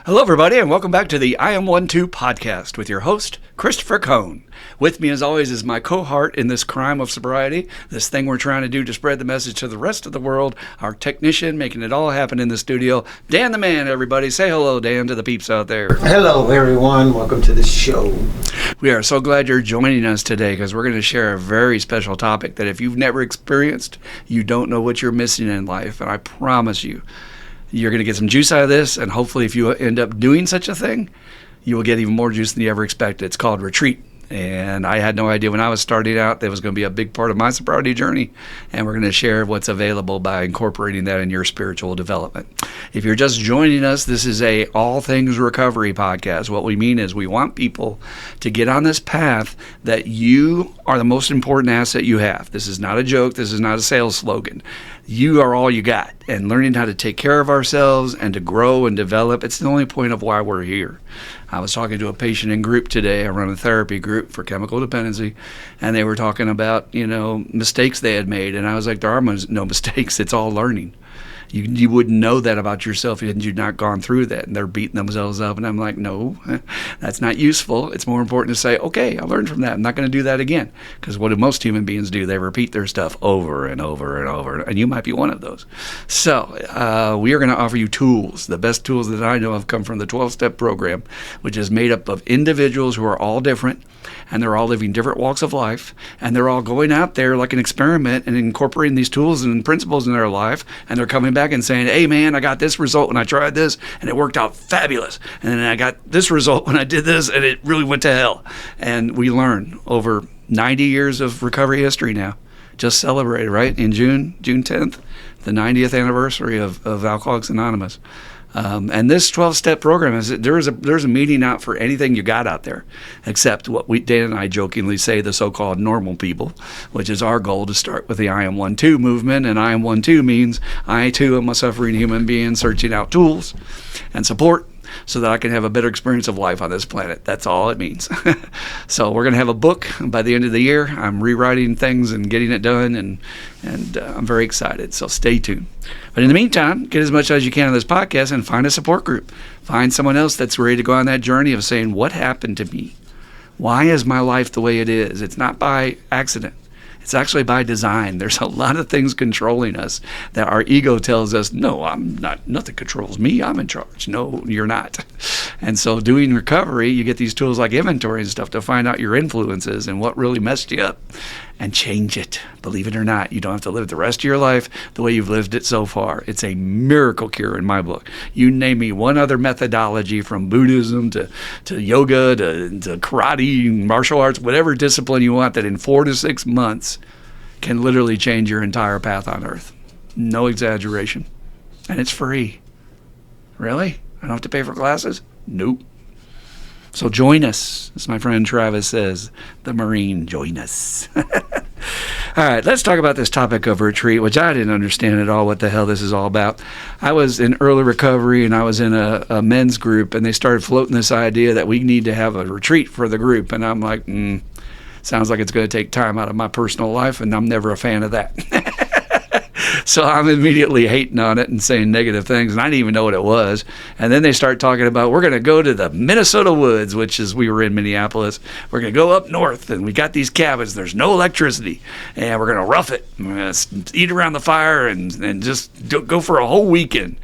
Hello, everybody, and welcome back to the I Am 1-2 podcast with your host, Christopher Cohn. With me, as always, is my cohort in this crime of sobriety, this thing we're trying to do to spread the message to the rest of the world, our technician making it all happen in the studio, Dan the Man, everybody. Say hello, Dan, to the peeps out there. Hello, everyone. Welcome to the show. We are so glad you're joining us today because we're going to share a very special topic that if you've never experienced, you don't know what you're missing in life, and I promise you, you're going to get some juice out of this, and hopefully if you end up doing such a thing, you will get even more juice than you ever expected. It's called retreat, and I had no idea when I was starting out that was going to be a big part of my sobriety journey, and we're going to share what's available by incorporating that in your spiritual development. If you're just joining us, this is a all things recovery podcast. What we mean is we want people to get on this path that you are the most important asset you have. This is not a joke. This is not a sales slogan. You are all you got, and learning how to take care of ourselves and to grow and develop, it's the only point of why we're here. I was talking to a patient in group today. I run a therapy group for chemical dependency, and they were talking about, mistakes they had made, and I was like, there are no mistakes. It's all learning. You wouldn't know that about yourself had you not gone through that. And they're beating themselves up. And I'm like, no, that's not useful. It's more important to say, okay, I learned from that. I'm not going to do that again. Because what do most human beings do? They repeat their stuff over and over and over. And you might be one of those. So we are going to offer you tools. The best tools that I know of come from the 12-step program, which is made up of individuals who are all different. And they're all living different walks of life. And they're all going out there like an experiment and incorporating these tools and principles in their life. And they're coming back and saying, hey, man, I got this result when I tried this, and it worked out fabulous. And then I got this result when I did this, and it really went to hell. And we learn over 90 years of recovery history now. Just celebrated, right? In June 10th, the 90th anniversary of Alcoholics Anonymous. And this 12-step program there's a meeting out for anything you got out there, except what Dan and I jokingly say, the so-called normal people, which is our goal to start with the I Am 1-2 movement. And I Am 1-2 means I too am a suffering human being searching out tools and support so that I can have a better experience of life on this planet. That's all it means. So we're going to have a book by the end of the year. I'm rewriting things and getting it done, and I'm very excited. So stay tuned. But in the meantime, get as much as you can on this podcast and find a support group. Find someone else that's ready to go on that journey of saying, what happened to me? Why is my life the way it is? It's not by accident. It's actually by design. There's a lot of things controlling us that our ego tells us, no, I'm not, nothing controls me, I'm in charge. No, you're not. And so doing recovery, you get these tools like inventory and stuff to find out your influences and what really messed you up and change it. Believe it or not, you don't have to live the rest of your life the way you've lived it so far. It's a miracle cure in my book. You name me one other methodology, from Buddhism to yoga to karate, martial arts, whatever discipline you want, that in 4 to 6 months can literally change your entire path on earth. No exaggeration. And it's free. Really? I don't have to pay for classes? Nope. So join us, as my friend Travis says, the Marine, join us. All right, let's talk about this topic of retreat, which I didn't understand at all what the hell this is all about. I was in early recovery, and I was in a men's group, and they started floating this idea that we need to have a retreat for the group. And I'm like, sounds like it's going to take time out of my personal life, and I'm never a fan of that. So I'm immediately hating on it and saying negative things, and I didn't even know what it was. And then they start talking about, we're going to go to the Minnesota woods, which is, we were in Minneapolis. We're going to go up north, and we got these cabins. There's no electricity, and we're going to rough it. We're going to eat around the fire and just go for a whole weekend.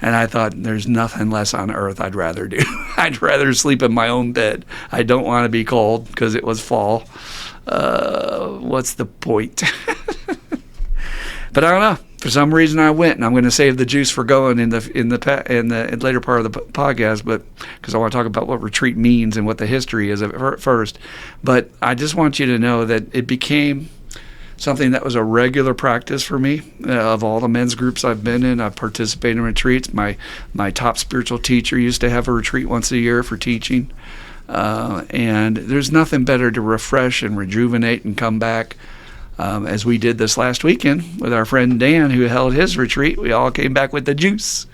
And I thought, there's nothing less on earth I'd rather do. I'd rather sleep in my own bed. I don't want to be cold because it was fall. What's the point? But I don't know. For some reason, I went, and I'm going to save the juice for going in the later part of the podcast, but because I want to talk about what retreat means and what the history is at first. But I just want you to know that it became something that was a regular practice for me. Of all the men's groups I've been in, I've participated in retreats. My top spiritual teacher used to have a retreat once a year for teaching, and there's nothing better to refresh and rejuvenate and come back. As we did this last weekend with our friend Dan, who held his retreat. We all came back with the juice,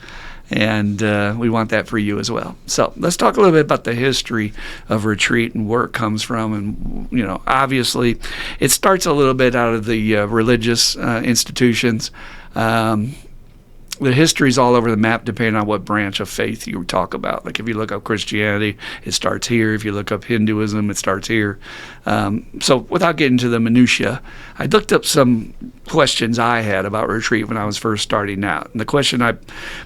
and we want that for you as well. So let's talk a little bit about the history of retreat and where it comes from. And, obviously it starts a little bit out of the religious institutions. the history's all over the map depending on what branch of faith you talk about. Like if you look up Christianity, it starts here. If you look up Hinduism, it starts here. So without getting to the minutia, I looked up some questions I had about retreat when I was first starting out. And the question I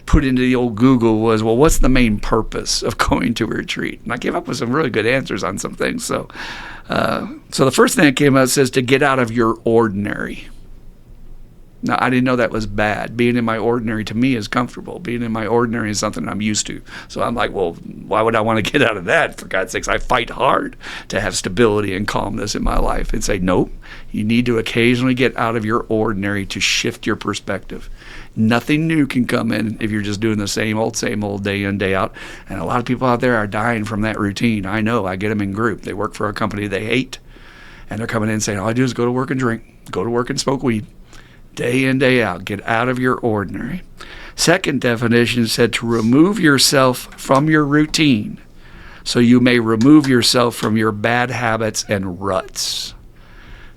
put into the old Google was, well, what's the main purpose of going to a retreat? And I came up with some really good answers on some things. So the first thing that came out says to get out of your ordinary. Now, I didn't know that was bad. Being in my ordinary, to me, is comfortable. Being in my ordinary is something I'm used to. So I'm like, well, why would I want to get out of that? For God's sakes, I fight hard to have stability and calmness in my life. And say, nope, you need to occasionally get out of your ordinary to shift your perspective. Nothing new can come in if you're just doing the same old, day in, day out. And a lot of people out there are dying from that routine. I know. I get them in group. They work for a company they hate. And they're coming in saying, all I do is go to work and drink, go to work and smoke weed. Day in, day out. Get out of your ordinary. Second definition said to remove yourself from your routine so you may remove yourself from your bad habits and ruts.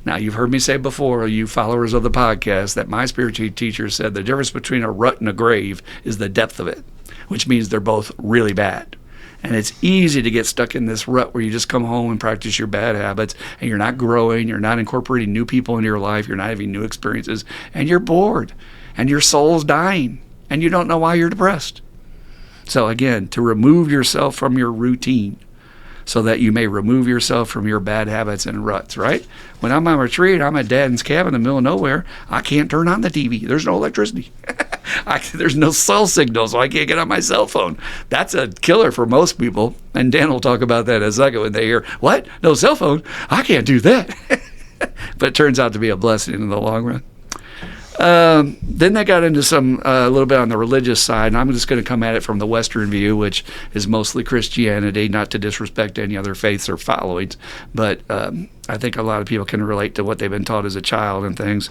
Now, you've heard me say before, you followers of the podcast, that my spiritual teacher said the difference between a rut and a grave is the depth of it, which means they're both really bad. And it's easy to get stuck in this rut where you just come home and practice your bad habits and you're not growing, you're not incorporating new people into your life, you're not having new experiences, and you're bored and your soul's dying and you don't know why you're depressed. So again, to remove yourself from your routine so that you may remove yourself from your bad habits and ruts, right? When I'm on retreat, I'm at Dad's cabin in the middle of nowhere. I can't turn on the TV. There's no electricity. There's no cell signal, so I can't get on my cell phone. That's a killer for most people. And Dan will talk about that in a second when they hear, what? No cell phone? I can't do that. But it turns out to be a blessing in the long run. Then they got into some a little bit on the religious side, and I'm just going to come at it from the Western view, which is mostly Christianity, not to disrespect any other faiths or followings, but I think a lot of people can relate to what they've been taught as a child and things.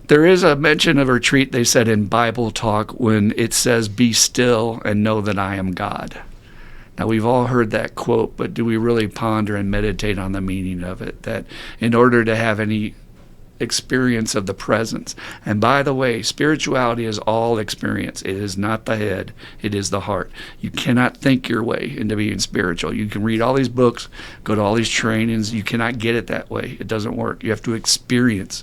There is a mention of retreat, they said in Bible talk, when it says, be still and know that I am God. Now, we've all heard that quote, but do we really ponder and meditate on the meaning of it? That in order to have any experience of the presence. And by the way, spirituality is all experience. It is not the head. It is the heart. You cannot think your way into being spiritual. You can read all these books, go to all these trainings. You cannot get it that way. It doesn't work. You have to experience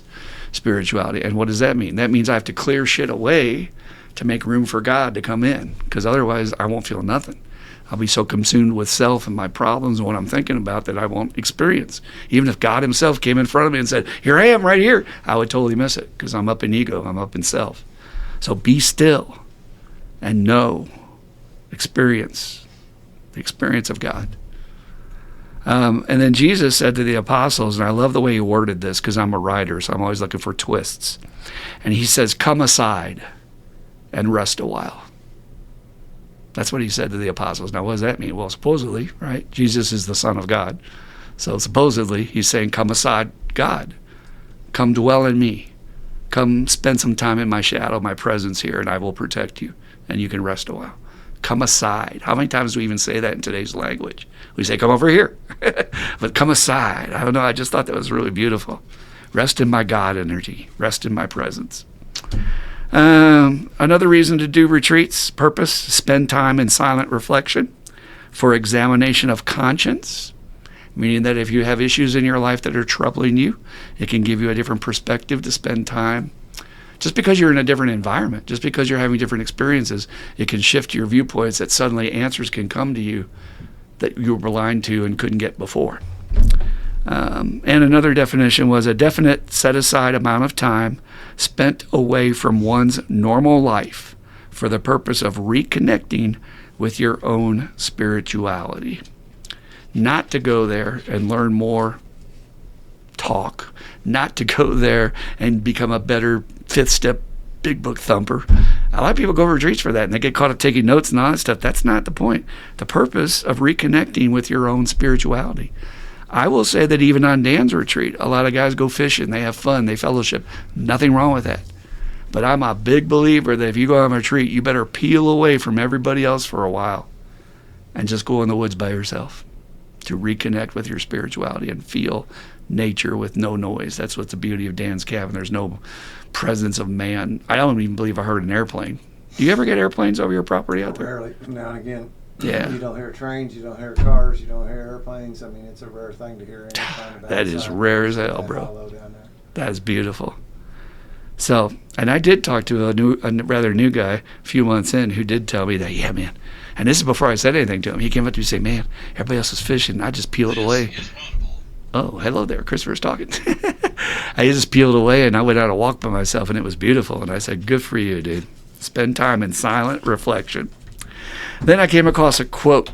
spirituality. And what does that mean? That means I have to clear shit away to make room for God to come in, because otherwise I won't feel nothing. I'll be so consumed with self and my problems and what I'm thinking about that I won't experience. Even if God himself came in front of me and said, here I am right here, I would totally miss it because I'm up in ego, I'm up in self. So be still and know, experience the experience of God. And then Jesus said to the apostles, and I love the way he worded this because I'm a writer, so I'm always looking for twists. And he says, come aside and rest a while. That's what he said to the apostles. Now, what does that mean? Well, supposedly, right, Jesus is the Son of God. So supposedly, he's saying, come aside, God. Come dwell in me. Come spend some time in my shadow, my presence here, and I will protect you, and you can rest a while. Come aside. How many times do we even say that in today's language? We say, come over here. But come aside. I don't know. I just thought that was really beautiful. Rest in my God energy. Rest in my presence. Another reason to do retreats, purpose, spend time in silent reflection for examination of conscience, meaning that if you have issues in your life that are troubling you, it can give you a different perspective to spend time. Just because you're in a different environment, just because you're having different experiences, it can shift your viewpoints that suddenly answers can come to you that you were blind to and couldn't get before. And another definition was a definite set-aside amount of time spent away from one's normal life for the purpose of reconnecting with your own spirituality. Not to go there and learn more talk, not to go there and become a better fifth step big book thumper. A lot of people go to retreats for that and they get caught up taking notes and all that stuff. That's not the point. The purpose of reconnecting with your own spirituality. I will say that even on Dan's retreat, a lot of guys go fishing, they have fun, they fellowship. Nothing wrong with that. But I'm a big believer that if you go on a retreat, you better peel away from everybody else for a while and just go in the woods by yourself. to reconnect with your spirituality and feel nature with no noise. That's what's the beauty of Dan's cabin. There's no presence of man. I don't even believe I heard an airplane. Do you ever get airplanes over your property out there? Rarely. Now and again. Yeah. You don't hear trains, you don't hear cars, you don't hear airplanes. I mean, it's a rare thing to hear any kind of That is outside rare as hell, that bro. hollow down there. That is beautiful. So, and I did talk to a rather new guy a few months in who did tell me that, yeah, man. And this is before I said anything to him. He came up to me and said, man, everybody else is fishing. I just peeled away. Oh, hello there. Christopher's talking. I just peeled away and I went out a walk by myself and it was beautiful. And I said, good for you, dude. Spend time in silent reflection. Then I came across a quote.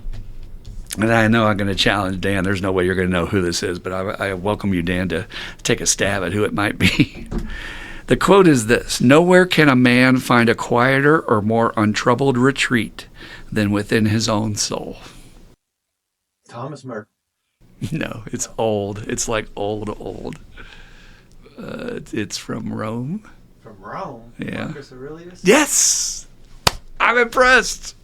And I know I'm going to challenge Dan. There's no way you're going to know who this is, but I welcome you, Dan, to take a stab at who it might be. The quote is this: nowhere can a man find a quieter or more untroubled retreat than within his own soul. Thomas Merton. No, it's old. It's like old. It's from Rome. From Rome? Yeah. Marcus Aurelius? Yes! I'm impressed.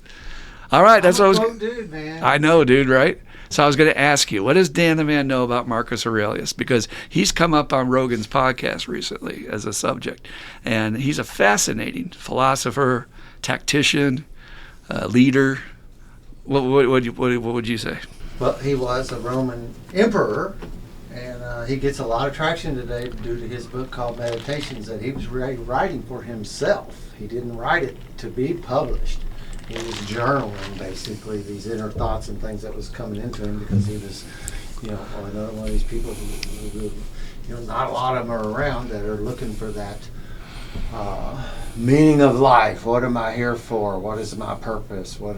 All right, that's what I was... I'm a dude, man. I know, dude, right? So I was going to ask you, what does Dan the Man know about Marcus Aurelius? Because he's come up on Rogan's podcast recently as a subject. And he's a fascinating philosopher, tactician, leader. What would you say? Well, he was a Roman emperor, and he gets a lot of traction today due to his book called Meditations that he was writing for himself. He didn't write it to be published. He was journaling, basically, these inner thoughts and things that was coming into him because he was, another one of these people who not a lot of them are around that are looking for that meaning of life. What am I here for? What is my purpose? What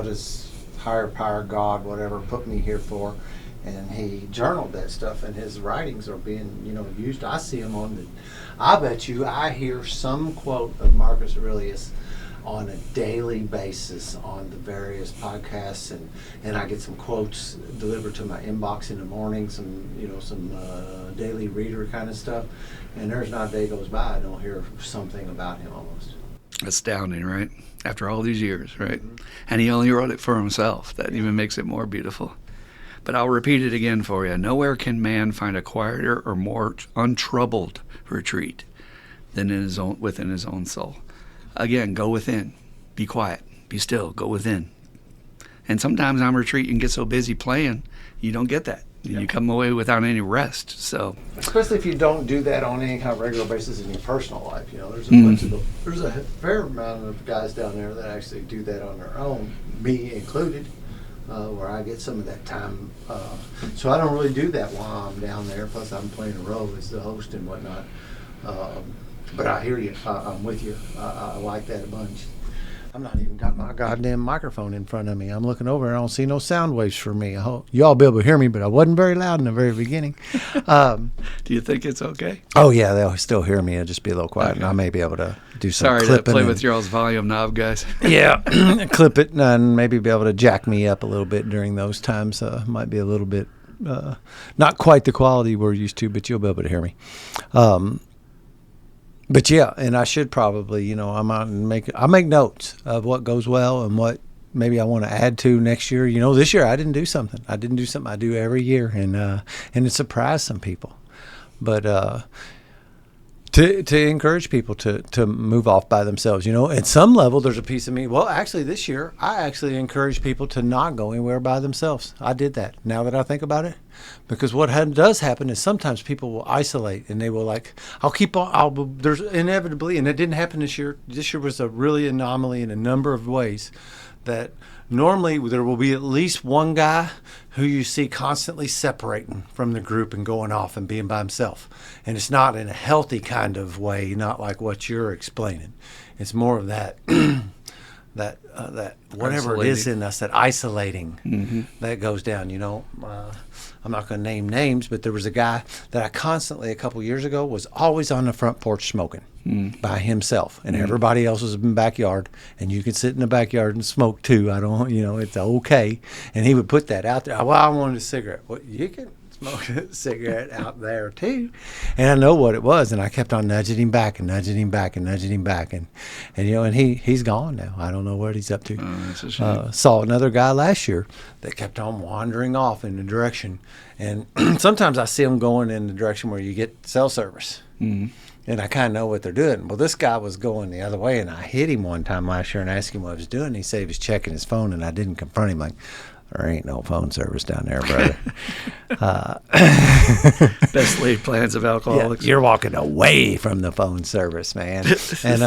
is higher power, God, whatever, put me here for? And he journaled that stuff, and his writings are being, used. I see them I bet you I hear some quote of Marcus Aurelius on a daily basis on the various podcasts, and I get some quotes delivered to my inbox in the morning, some daily reader kind of stuff, and there's not a day goes by I don't hear something about him almost. Astounding, right? After all these years, right? Mm-hmm. And he only wrote it for himself. That even makes it more beautiful. But I'll repeat it again for you. Nowhere can man find a quieter or more untroubled retreat than within his own soul. Again, go within. Be quiet. Be still. Go within. And sometimes I'm retreating and get so busy playing, you don't get that. Yeah. You come away without any rest. So, especially if you don't do that on any kind of regular basis in your personal life. There's a fair amount of guys down there that actually do that on their own, me included, where I get some of that time. So I don't really do that while I'm down there. Plus, I'm playing a role as the host and whatnot. But I hear you. I'm with you. I like that a bunch. I'm not even got my goddamn microphone in front of me. I'm looking over and I don't see no sound waves for me. I hope you all be able to hear me, but I wasn't very loud in the very beginning. Do you think it's okay? Oh, yeah, they'll still hear me. It'll just be a little quiet, okay. And I may be able to do some clipping. Sorry to play with your all's volume knob, guys. Yeah, clip it and maybe be able to jack me up a little bit during those times. Might be a little bit, not quite the quality we're used to, but you'll be able to hear me. But yeah, and I should probably, I'm out and I make notes of what goes well and what maybe I want to add to next year. This year I didn't do something. I do every year, and it surprised some people. But to encourage people to move off by themselves, at some level there's a piece of me. Well, actually this year I actually encourage people to not go anywhere by themselves. I did that. Now that I think about it. Because what does happen is sometimes people will isolate and they will there's inevitably, and it didn't happen this year. This year was a really anomaly in a number of ways that normally there will be at least one guy who you see constantly separating from the group and going off and being by himself. And it's not in a healthy kind of way, not like what you're explaining. It's more of that, that whatever isolating. It is in us, that isolating that goes down, I'm not going to name names, but there was a guy that I constantly, a couple years ago, was always on the front porch smoking by himself. And everybody else was in the backyard. And you could sit in the backyard and smoke too. It's okay. And he would put that out there. Well, I wanted a cigarette. Well, you can smoking a cigarette out there too. And I know what it was, and I kept on nudging him back and nudging him back and nudging him back, and he's gone now. I don't know what he's up to. That's a shame. Saw another guy last year that kept on wandering off in the direction, and sometimes I see them going in the direction where you get cell service. Mm-hmm. And I kind of know what they're doing. Well, this guy was going the other way, and I hit him one time last year and asked him what he was doing. He said he was checking his phone, and I didn't confront him like, there ain't no phone service down there, brother. Best laid plans of alcoholics. Yeah, you're walking away from the phone service, man. And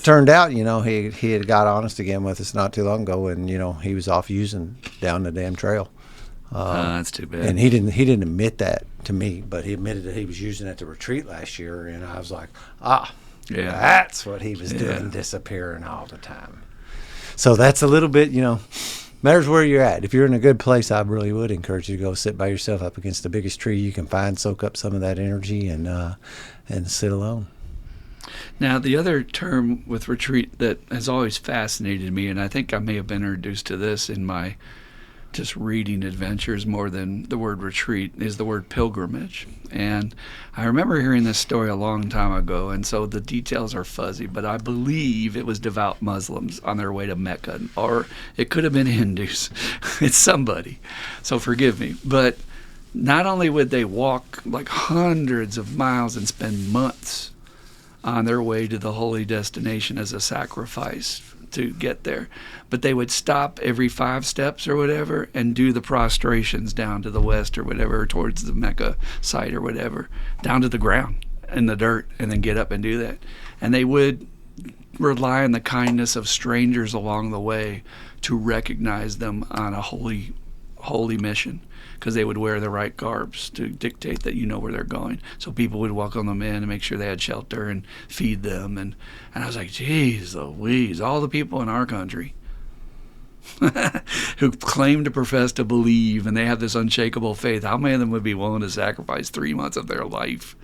turned out, he had got honest again with us not too long ago, and, he was off using down the damn trail. That's too bad. And he didn't admit that to me, but he admitted that he was using at the retreat last year, and I was like, that's what he was doing, disappearing all the time. So that's a little bit, matters where you're at. If you're in a good place, I really would encourage you to go sit by yourself up against the biggest tree you can find, soak up some of that energy, and sit alone. Now, the other term with retreat that has always fascinated me, and I think I may have been introduced to this in my just reading adventures more than the word retreat, is the word pilgrimage. And I remember hearing this story a long time ago, and so the details are fuzzy, but I believe it was devout Muslims on their way to Mecca, or it could have been Hindus. It's somebody, so forgive me. But not only would they walk like hundreds of miles and spend months on their way to the holy destination as a sacrifice to get there, but they would stop every 5 steps or whatever and do the prostrations down to the west or whatever, towards the Mecca site or whatever, down to the ground in the dirt, and then get up and do that. And they would rely on the kindness of strangers along the way to recognize them on a holy mission, because they would wear the right garbs to dictate that where they're going. So people would welcome them in and make sure they had shelter and feed them. And I was like, geez Louise, all the people in our country who claim to profess to believe, and they have this unshakable faith, how many of them would be willing to sacrifice 3 months of their life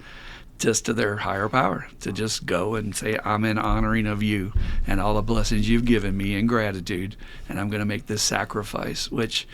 just to their higher power, to just go and say, I'm in honoring of you and all the blessings you've given me in gratitude, and I'm going to make this sacrifice, which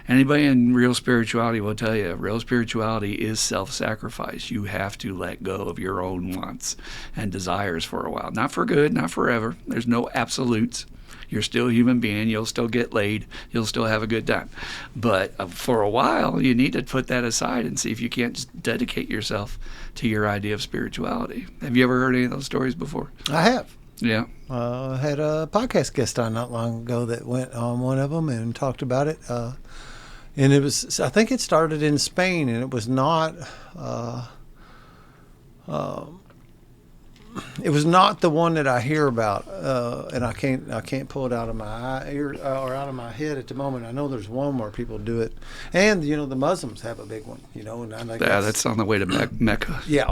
anybody in real spirituality will tell you, real spirituality is self-sacrifice. You have to let go of your own wants and desires for a while. Not for good, not forever. There's no absolutes. You're still a human being. You'll still get laid. You'll still have a good time. But for a while, you need to put that aside and see if you can't just dedicate yourself to your idea of spirituality. Have you ever heard any of those stories before? I have. Yeah. I had a podcast guest on not long ago that went on one of them and talked about it. And I think it started in Spain, and it was not, it was not the one that I hear about, and I can't pull it out of my ear or out of my head at the moment. I know there's one where people do it, and the Muslims have a big one, and I think that's on the way to Mecca. Yeah,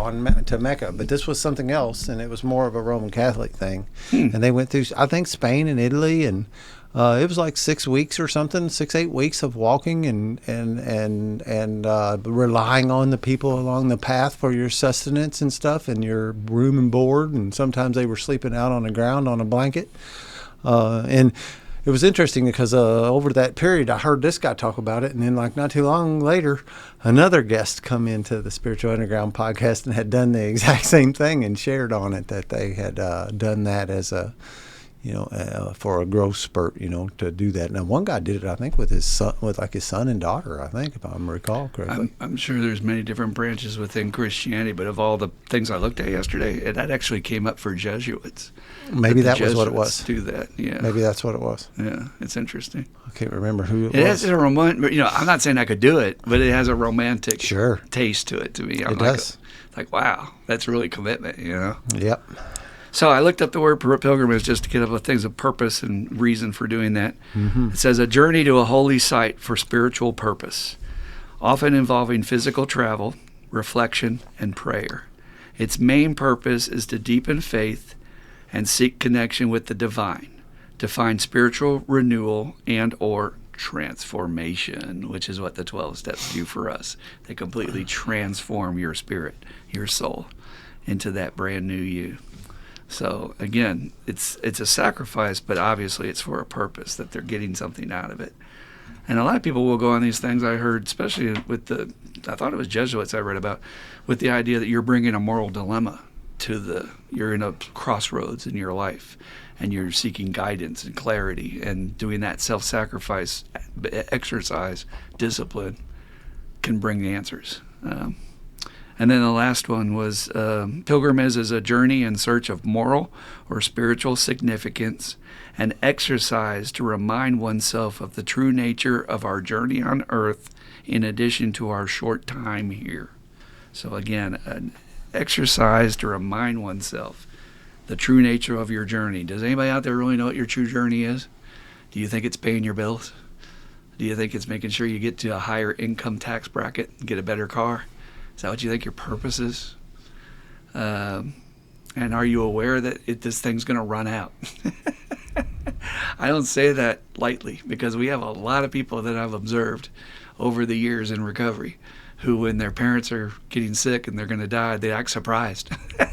to Mecca, but this was something else, and it was more of a Roman Catholic thing, and they went through, I think, Spain and Italy, and it was like 6 weeks or something, 8 weeks of walking and relying on the people along the path for your sustenance and stuff, and your room and board. And sometimes they were sleeping out on the ground on a blanket. And it was interesting because over that period, I heard this guy talk about it, and then like not too long later, another guest come into the Spiritual Underground podcast and had done the exact same thing and shared on it, that they had done that as a for a growth spurt, to do that. Now, one guy did it, I think, with his son and daughter, I think, if I recall correctly. I'm sure there's many different branches within Christianity, but of all the things I looked at yesterday, that actually came up for Jesuits. Maybe that was what it was. Do that, yeah. Maybe that's what it was. Yeah, it's interesting. I can't remember who it was. It has a romantic, I'm not saying I could do it, but it has a romantic taste to it to me. It does. Like, wow, that's really commitment, Yep. So I looked up the word pilgrimage just to get up with things of purpose and reason for doing that. Mm-hmm. It says a journey to a holy site for spiritual purpose, often involving physical travel, reflection, and prayer. Its main purpose is to deepen faith and seek connection with the divine, to find spiritual renewal and or transformation, which is what the 12 steps do for us. They completely transform your spirit, your soul, into that brand new you. So again, it's a sacrifice, but obviously it's for a purpose, that they're getting something out of it. And a lot of people will go on these things. I heard, especially with I thought it was Jesuits I read about, with the idea that you're bringing a moral dilemma you're in a crossroads in your life, and you're seeking guidance and clarity, and doing that self-sacrifice exercise, discipline, can bring the answers. And then the last one was pilgrimage is a journey in search of moral or spiritual significance, an exercise to remind oneself of the true nature of our journey on earth in addition to our short time here. So again, an exercise to remind oneself the true nature of your journey. Does anybody out there really know what your true journey is? Do you think it's paying your bills? Do you think it's making sure you get to a higher income tax bracket and get a better car? Is that what you think your purpose is? And are you aware that this thing's going to run out? I don't say that lightly, because we have a lot of people that I've observed over the years in recovery who, when their parents are getting sick and they're going to die, they act surprised.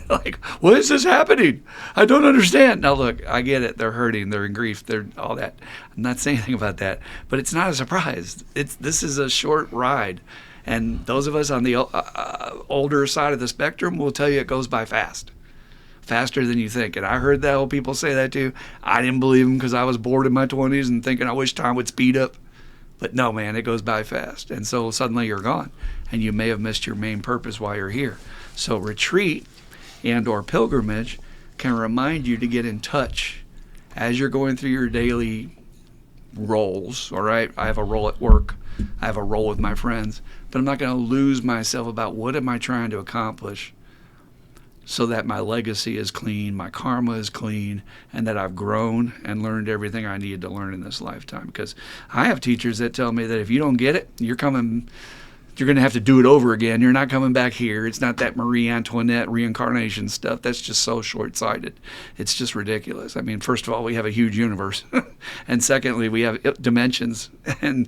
Like, what is this happening? I don't understand. Now, look, I get it. They're hurting. They're in grief. They're all that. I'm not saying anything about that. But it's not a surprise. This is a short ride. And those of us on the older side of the spectrum will tell you it goes by fast. Faster than you think. And I heard that old people say that too. I didn't believe them because I was bored in my 20s and thinking I wish time would speed up. But no, man, it goes by fast. And so suddenly you're gone. And you may have missed your main purpose while you're here. So retreat and or pilgrimage can remind you to get in touch as you're going through your daily roles. All right, I have a role at work. I have a role with my friends. But I'm not going to lose myself about what am I trying to accomplish, so that my legacy is clean, my karma is clean, and that I've grown and learned everything I needed to learn in this lifetime. Because I have teachers that tell me that if you don't get it, you're going to have to do it over again. You're not coming back here. It's not that Marie Antoinette reincarnation stuff. That's just so short-sighted. It's just ridiculous. I mean, first of all, we have a huge universe. And secondly, we have dimensions and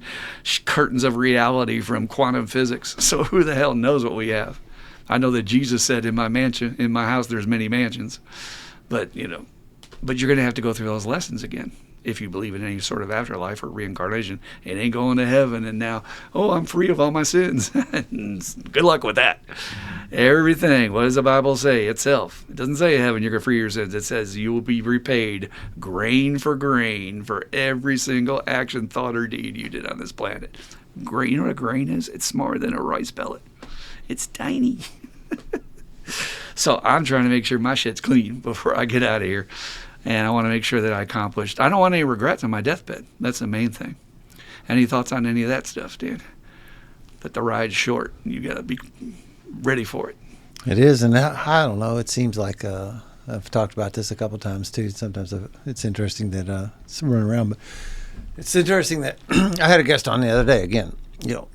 curtains of reality from quantum physics. So who the hell knows what we have? I know that Jesus said, in my house, there's many mansions. But you're going to have to go through those lessons again. If you believe in any sort of afterlife or reincarnation, it ain't going to heaven and now, I'm free of all my sins. Good luck with that. Everything, what does the Bible say itself? It doesn't say heaven, you're free of your sins. It says you will be repaid grain for every single action, thought, or deed you did on this planet. Grain, you know what a grain is? It's smaller than a rice pellet. It's tiny. So I'm trying to make sure my shit's clean before I get out of here. And I want to make sure that I don't want any regrets on my deathbed. That's the main thing. Any thoughts on any of that stuff, Dan? That the ride's short. You got to be ready for it. It is, and I don't know. It seems like I've talked about this a couple times too. Sometimes it's interesting that it's running around, but it's interesting that I had a guest on the other day again.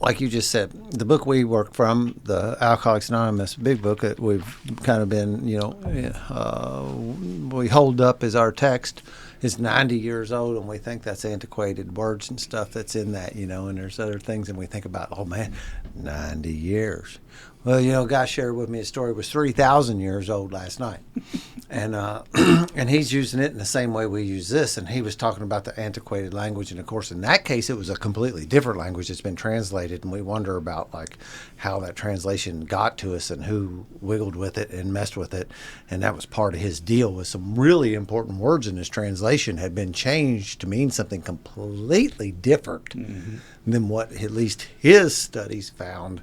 Like you just said, the book we work from, the Alcoholics Anonymous big book that we've kind of been, we hold up as our text, is 90 years old, and we think that's antiquated words and stuff that's in that, and there's other things, and we think about, 90 years. Well, a guy shared with me a story, was 3,000 years old last night. And and he's using it in the same way we use this. And he was talking about the antiquated language. And, of course, in that case, it was a completely different language that's been translated. And we wonder about, how that translation got to us and who wiggled with it and messed with it. And that was part of his deal, was some really important words in his translation had been changed to mean something completely different than what at least his studies found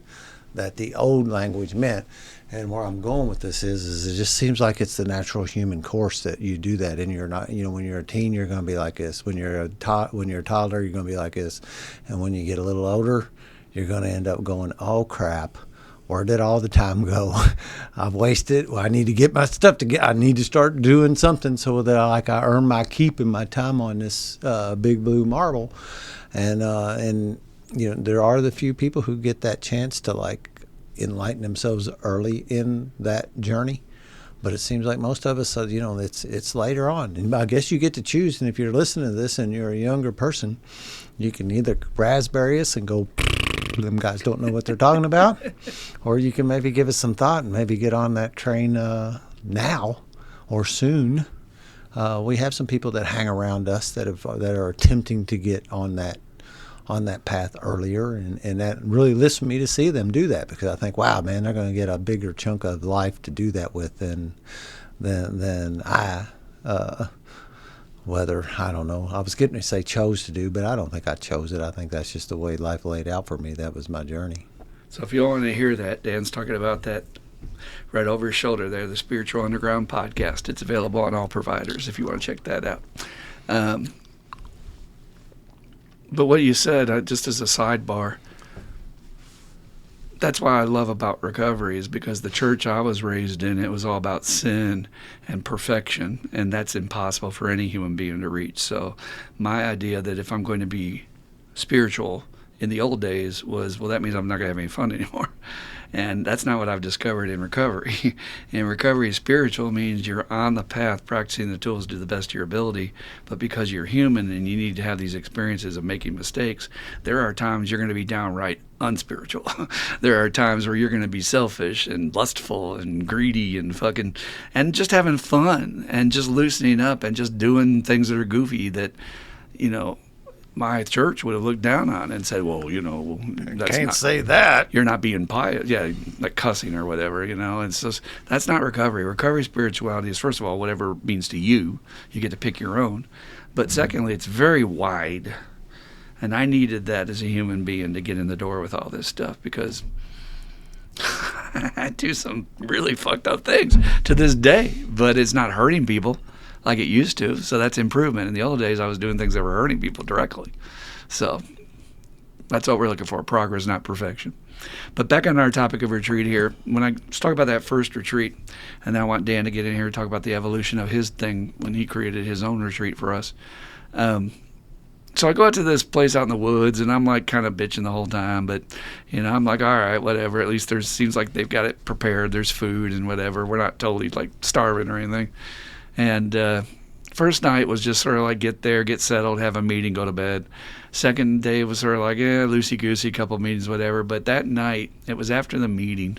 that the old language meant. And where I'm going with this is it just seems like it's the natural human course that you do that. And you're not, when you're a teen, you're going to be like this. When you're a toddler, you're going to be like this. And when you get a little older, you're going to end up going, oh crap, where did all the time go? I've wasted. Well, I need to get my stuff together. I need to start doing something so that I earn my keep and my time on this big blue marble. And there are the few people who get that chance to enlighten themselves early in that journey, but it seems like most of us, it's later on. And I guess you get to choose. And if you're listening to this and you're a younger person, you can either raspberry us and go, them guys don't know what they're talking about, or you can maybe give us some thought and maybe get on that train now or soon. We have some people that hang around us that are attempting to get on that on that path earlier, and that really lifts me to see them do that, because I think, wow, man, they're going to get a bigger chunk of life to do that with than I. Whether, I don't know, I was getting to say chose to do, but I don't think I chose it. I think that's just the way life laid out for me. That was my journey. So if you want to hear that, Dan's talking about that right over his shoulder there, the Spiritual Underground podcast. It's available on all providers if you want to check that out. But what you said, just as a sidebar, that's why I love about recovery, is because the church I was raised in, it was all about sin and perfection, and that's impossible for any human being to reach. So my idea that if I'm going to be spiritual in the old days was, well, that means I'm not going to have any fun anymore. And that's not what I've discovered in recovery. In recovery, spiritual means you're on the path, practicing the tools to the best of your ability, but because you're human and you need to have these experiences of making mistakes, there are times you're going to be downright unspiritual. There are times where you're going to be selfish and lustful and greedy and fucking, and just having fun and just loosening up and just doing things that are goofy that, you know, my church would have looked down on and said, well, you know, that's Can't not, say that. you're not being pious. Yeah, like cussing or whatever, you know. It's just, that's not recovery. Recovery spirituality is, first of all, whatever it means to you. You get to pick your own. But secondly, it's very wide. And I needed that as a human being to get in the door with all this stuff, because I do some really fucked up things to this day, but it's not hurting people like it used to, so that's improvement. In the old days, I was doing things that were hurting people directly. So that's what we're looking for, progress, not perfection. But back on our topic of retreat here, when I talk about that first retreat, and then I want Dan to get in here and talk about the evolution of his thing when he created his own retreat for us. So I go out to this place out in the woods, and I'm like kind of bitching the whole time, but you know, I'm like, all right, whatever. At least seems like they've got it prepared. There's food and whatever. We're not totally like starving or anything. And first night was just sort of like get there, get settled, have a meeting, go to bed. Second day was sort of like, loosey-goosey, couple meetings, whatever. But that night, it was after the meeting.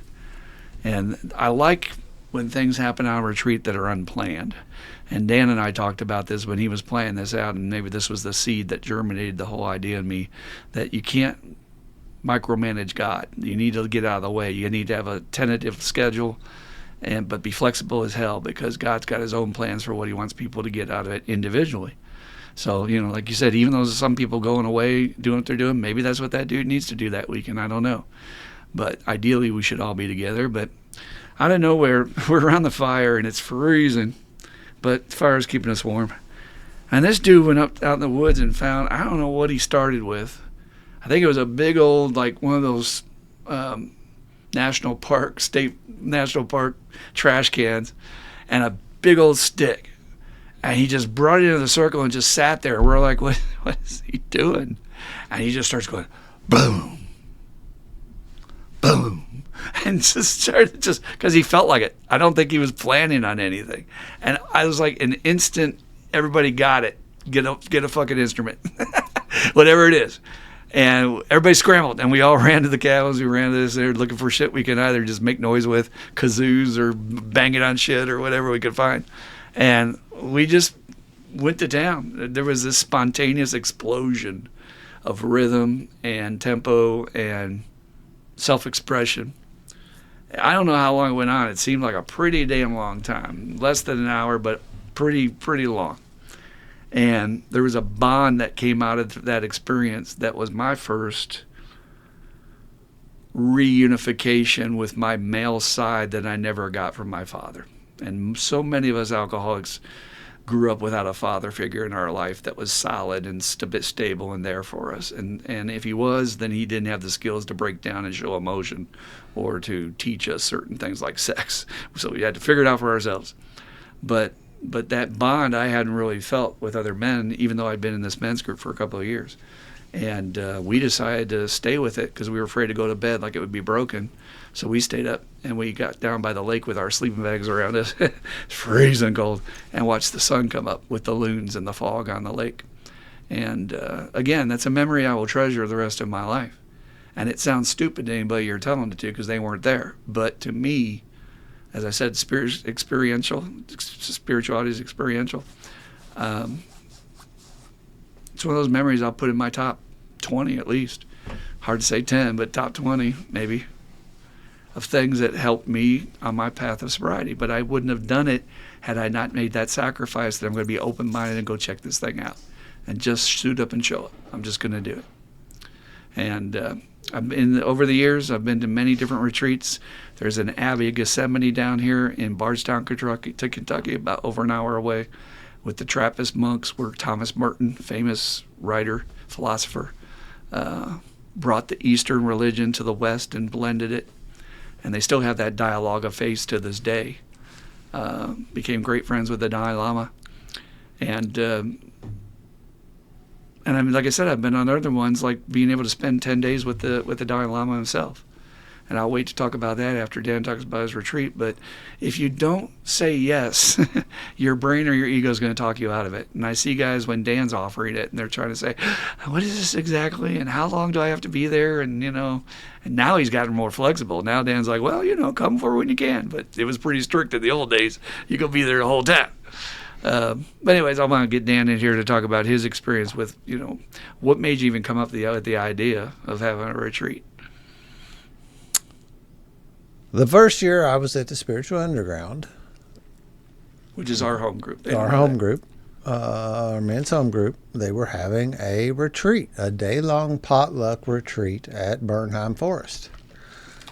And I like when things happen on a retreat that are unplanned. And Dan and I talked about this when he was playing this out, and maybe this was the seed that germinated the whole idea in me, that you can't micromanage God. You need to get out of the way. You need to have a tentative schedule, but be flexible as hell, because God's got his own plans for what he wants people to get out of it individually. So, you know, like you said, even though some people going away doing what they're doing, maybe that's what that dude needs to do that weekend. I don't know. But ideally, we should all be together. But out of nowhere, we're around the fire, and it's freezing, but the fire's keeping us warm. And this dude went up out in the woods and found, I don't know what he started with. I think it was a big old, like one of those state national park trash cans, and a big old stick, and he just brought it into the circle and just sat there. We're like, what is he doing? And he just starts going boom, boom, and just started, just because he felt like it. I don't think he was planning on anything. And I was like, an instant, everybody got it. Get a fucking instrument, whatever it is. And everybody scrambled, and we all ran to the cabins. We ran to this there looking for shit we could either just make noise with, kazoos, or bang it on shit, or whatever we could find. And we just went to town. There was this spontaneous explosion of rhythm and tempo and self-expression. I don't know how long it went on. It seemed like a pretty damn long time. Less than an hour, but pretty long. And there was a bond that came out of that experience that was my first reunification with my male side that I never got from my father. And so many of us alcoholics grew up without a father figure in our life that was solid and stable and there for us. And if he was, then he didn't have the skills to break down and show emotion or to teach us certain things like sex. So we had to figure it out for ourselves. But that bond I hadn't really felt with other men, even though I'd been in this men's group for a couple of years. And we decided to stay with it because we were afraid to go to bed like it would be broken. So we stayed up and we got down by the lake with our sleeping bags around us, freezing cold, and watched the sun come up with the loons and the fog on the lake. And again, that's a memory I will treasure the rest of my life. And it sounds stupid to anybody you're telling it to because they weren't there. But to me, as I said, spirituality is experiential. It's one of those memories I'll put in my top 20 at least. Hard to say 10, but top 20 maybe, of things that helped me on my path of sobriety. But I wouldn't have done it had I not made that sacrifice that I'm going to be open-minded and go check this thing out and just suit up and show up. I'm just going to do it. And over the years, I've been to many different retreats. There's an Abbey Gethsemane down here in Bardstown, Kentucky, about over an hour away, with the Trappist monks, where Thomas Merton, famous writer, philosopher, brought the Eastern religion to the West and blended it. And they still have that dialogue of faith to this day. Became great friends with the Dalai Lama. And I mean, like I said, I've been on other ones, like being able to spend 10 days with the Dalai Lama himself. And I'll wait to talk about that after Dan talks about his retreat. But if you don't say yes, your brain or your ego is going to talk you out of it. And I see guys when Dan's offering it, and they're trying to say, what is this exactly? And how long do I have to be there? And, and now he's gotten more flexible. Now Dan's like, well, come for when you can. But it was pretty strict in the old days. You could be there the whole time. But anyways, I want to get Dan in here to talk about his experience with, what made you even come up with the idea of having a retreat? The first year I was at the Spiritual Underground, which is our home group. Our home group, our men's home group. They were having a retreat, a day-long potluck retreat at Bernheim Forest.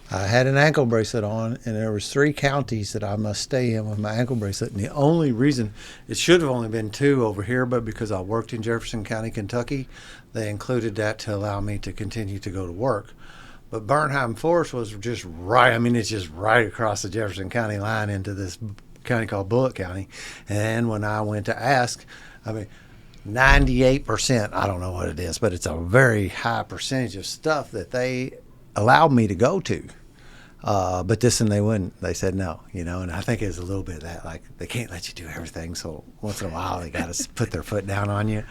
I had an ankle bracelet on, and there was 3 counties that I must stay in with my ankle bracelet. And the only reason, it should have only been 2 over here, but because I worked in Jefferson County, Kentucky, they included that to allow me to continue to go to work. But Bernheim Forest was just right. I mean, it's just right across the Jefferson County line into this county called Bullitt County. And when I went to ask, 98%, I don't know what it is, but it's a very high percentage of stuff that they allowed me to go to. But this one they wouldn't. They said no, and I think it's a little bit of that, like they can't let you do everything. So once in a while they got to put their foot down on you.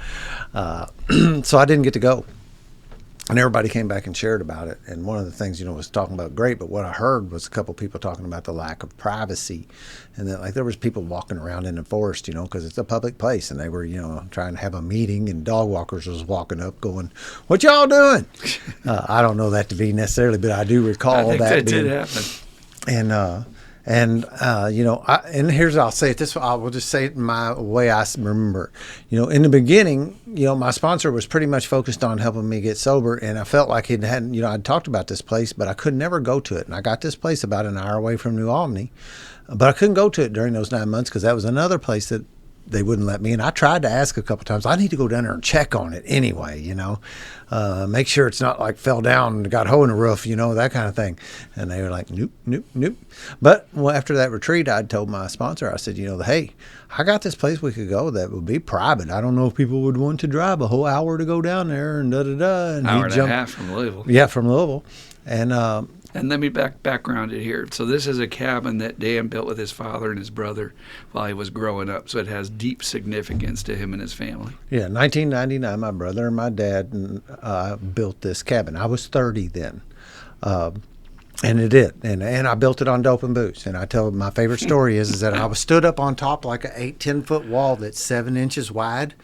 So I didn't get to go. And everybody came back and shared about it. And one of the things, was talking about great, but what I heard was a couple people talking about the lack of privacy. And that, there was people walking around in the forest, because it's a public place. And they were, trying to have a meeting, and dog walkers was walking up going, what y'all doing? I don't know that to be necessarily, but I do recall I think that did happen. And I'll say it this way. I will just say it my way I remember it. In the beginning, my sponsor was pretty much focused on helping me get sober, and I felt like I'd talked about this place, but I could never go to it. And I got this place about an hour away from New Albany, but I couldn't go to it during those 9 months because that was another place that they wouldn't let me. And I tried to ask a couple times. I need to go down there and check on it anyway, make sure it's not like fell down and got a hole in the roof, that kind of thing. And they were like, nope, nope, nope. But after that retreat, I told my sponsor, I said, hey, I got this place we could go that would be private. I don't know if people would want to drive a whole hour to go down there and da-da-da. And hour and a half from Louisville. Yeah, from Louisville. And let me background it here. So this is a cabin that Dan built with his father and his brother while he was growing up. So it has deep significance to him and his family. Yeah, 1999, my brother and my dad built this cabin. I was 30 then. And it did. And I built it on dope and booze. And I tell my favorite story is that I was stood up on top like a 10-foot wall that's 7 inches wide,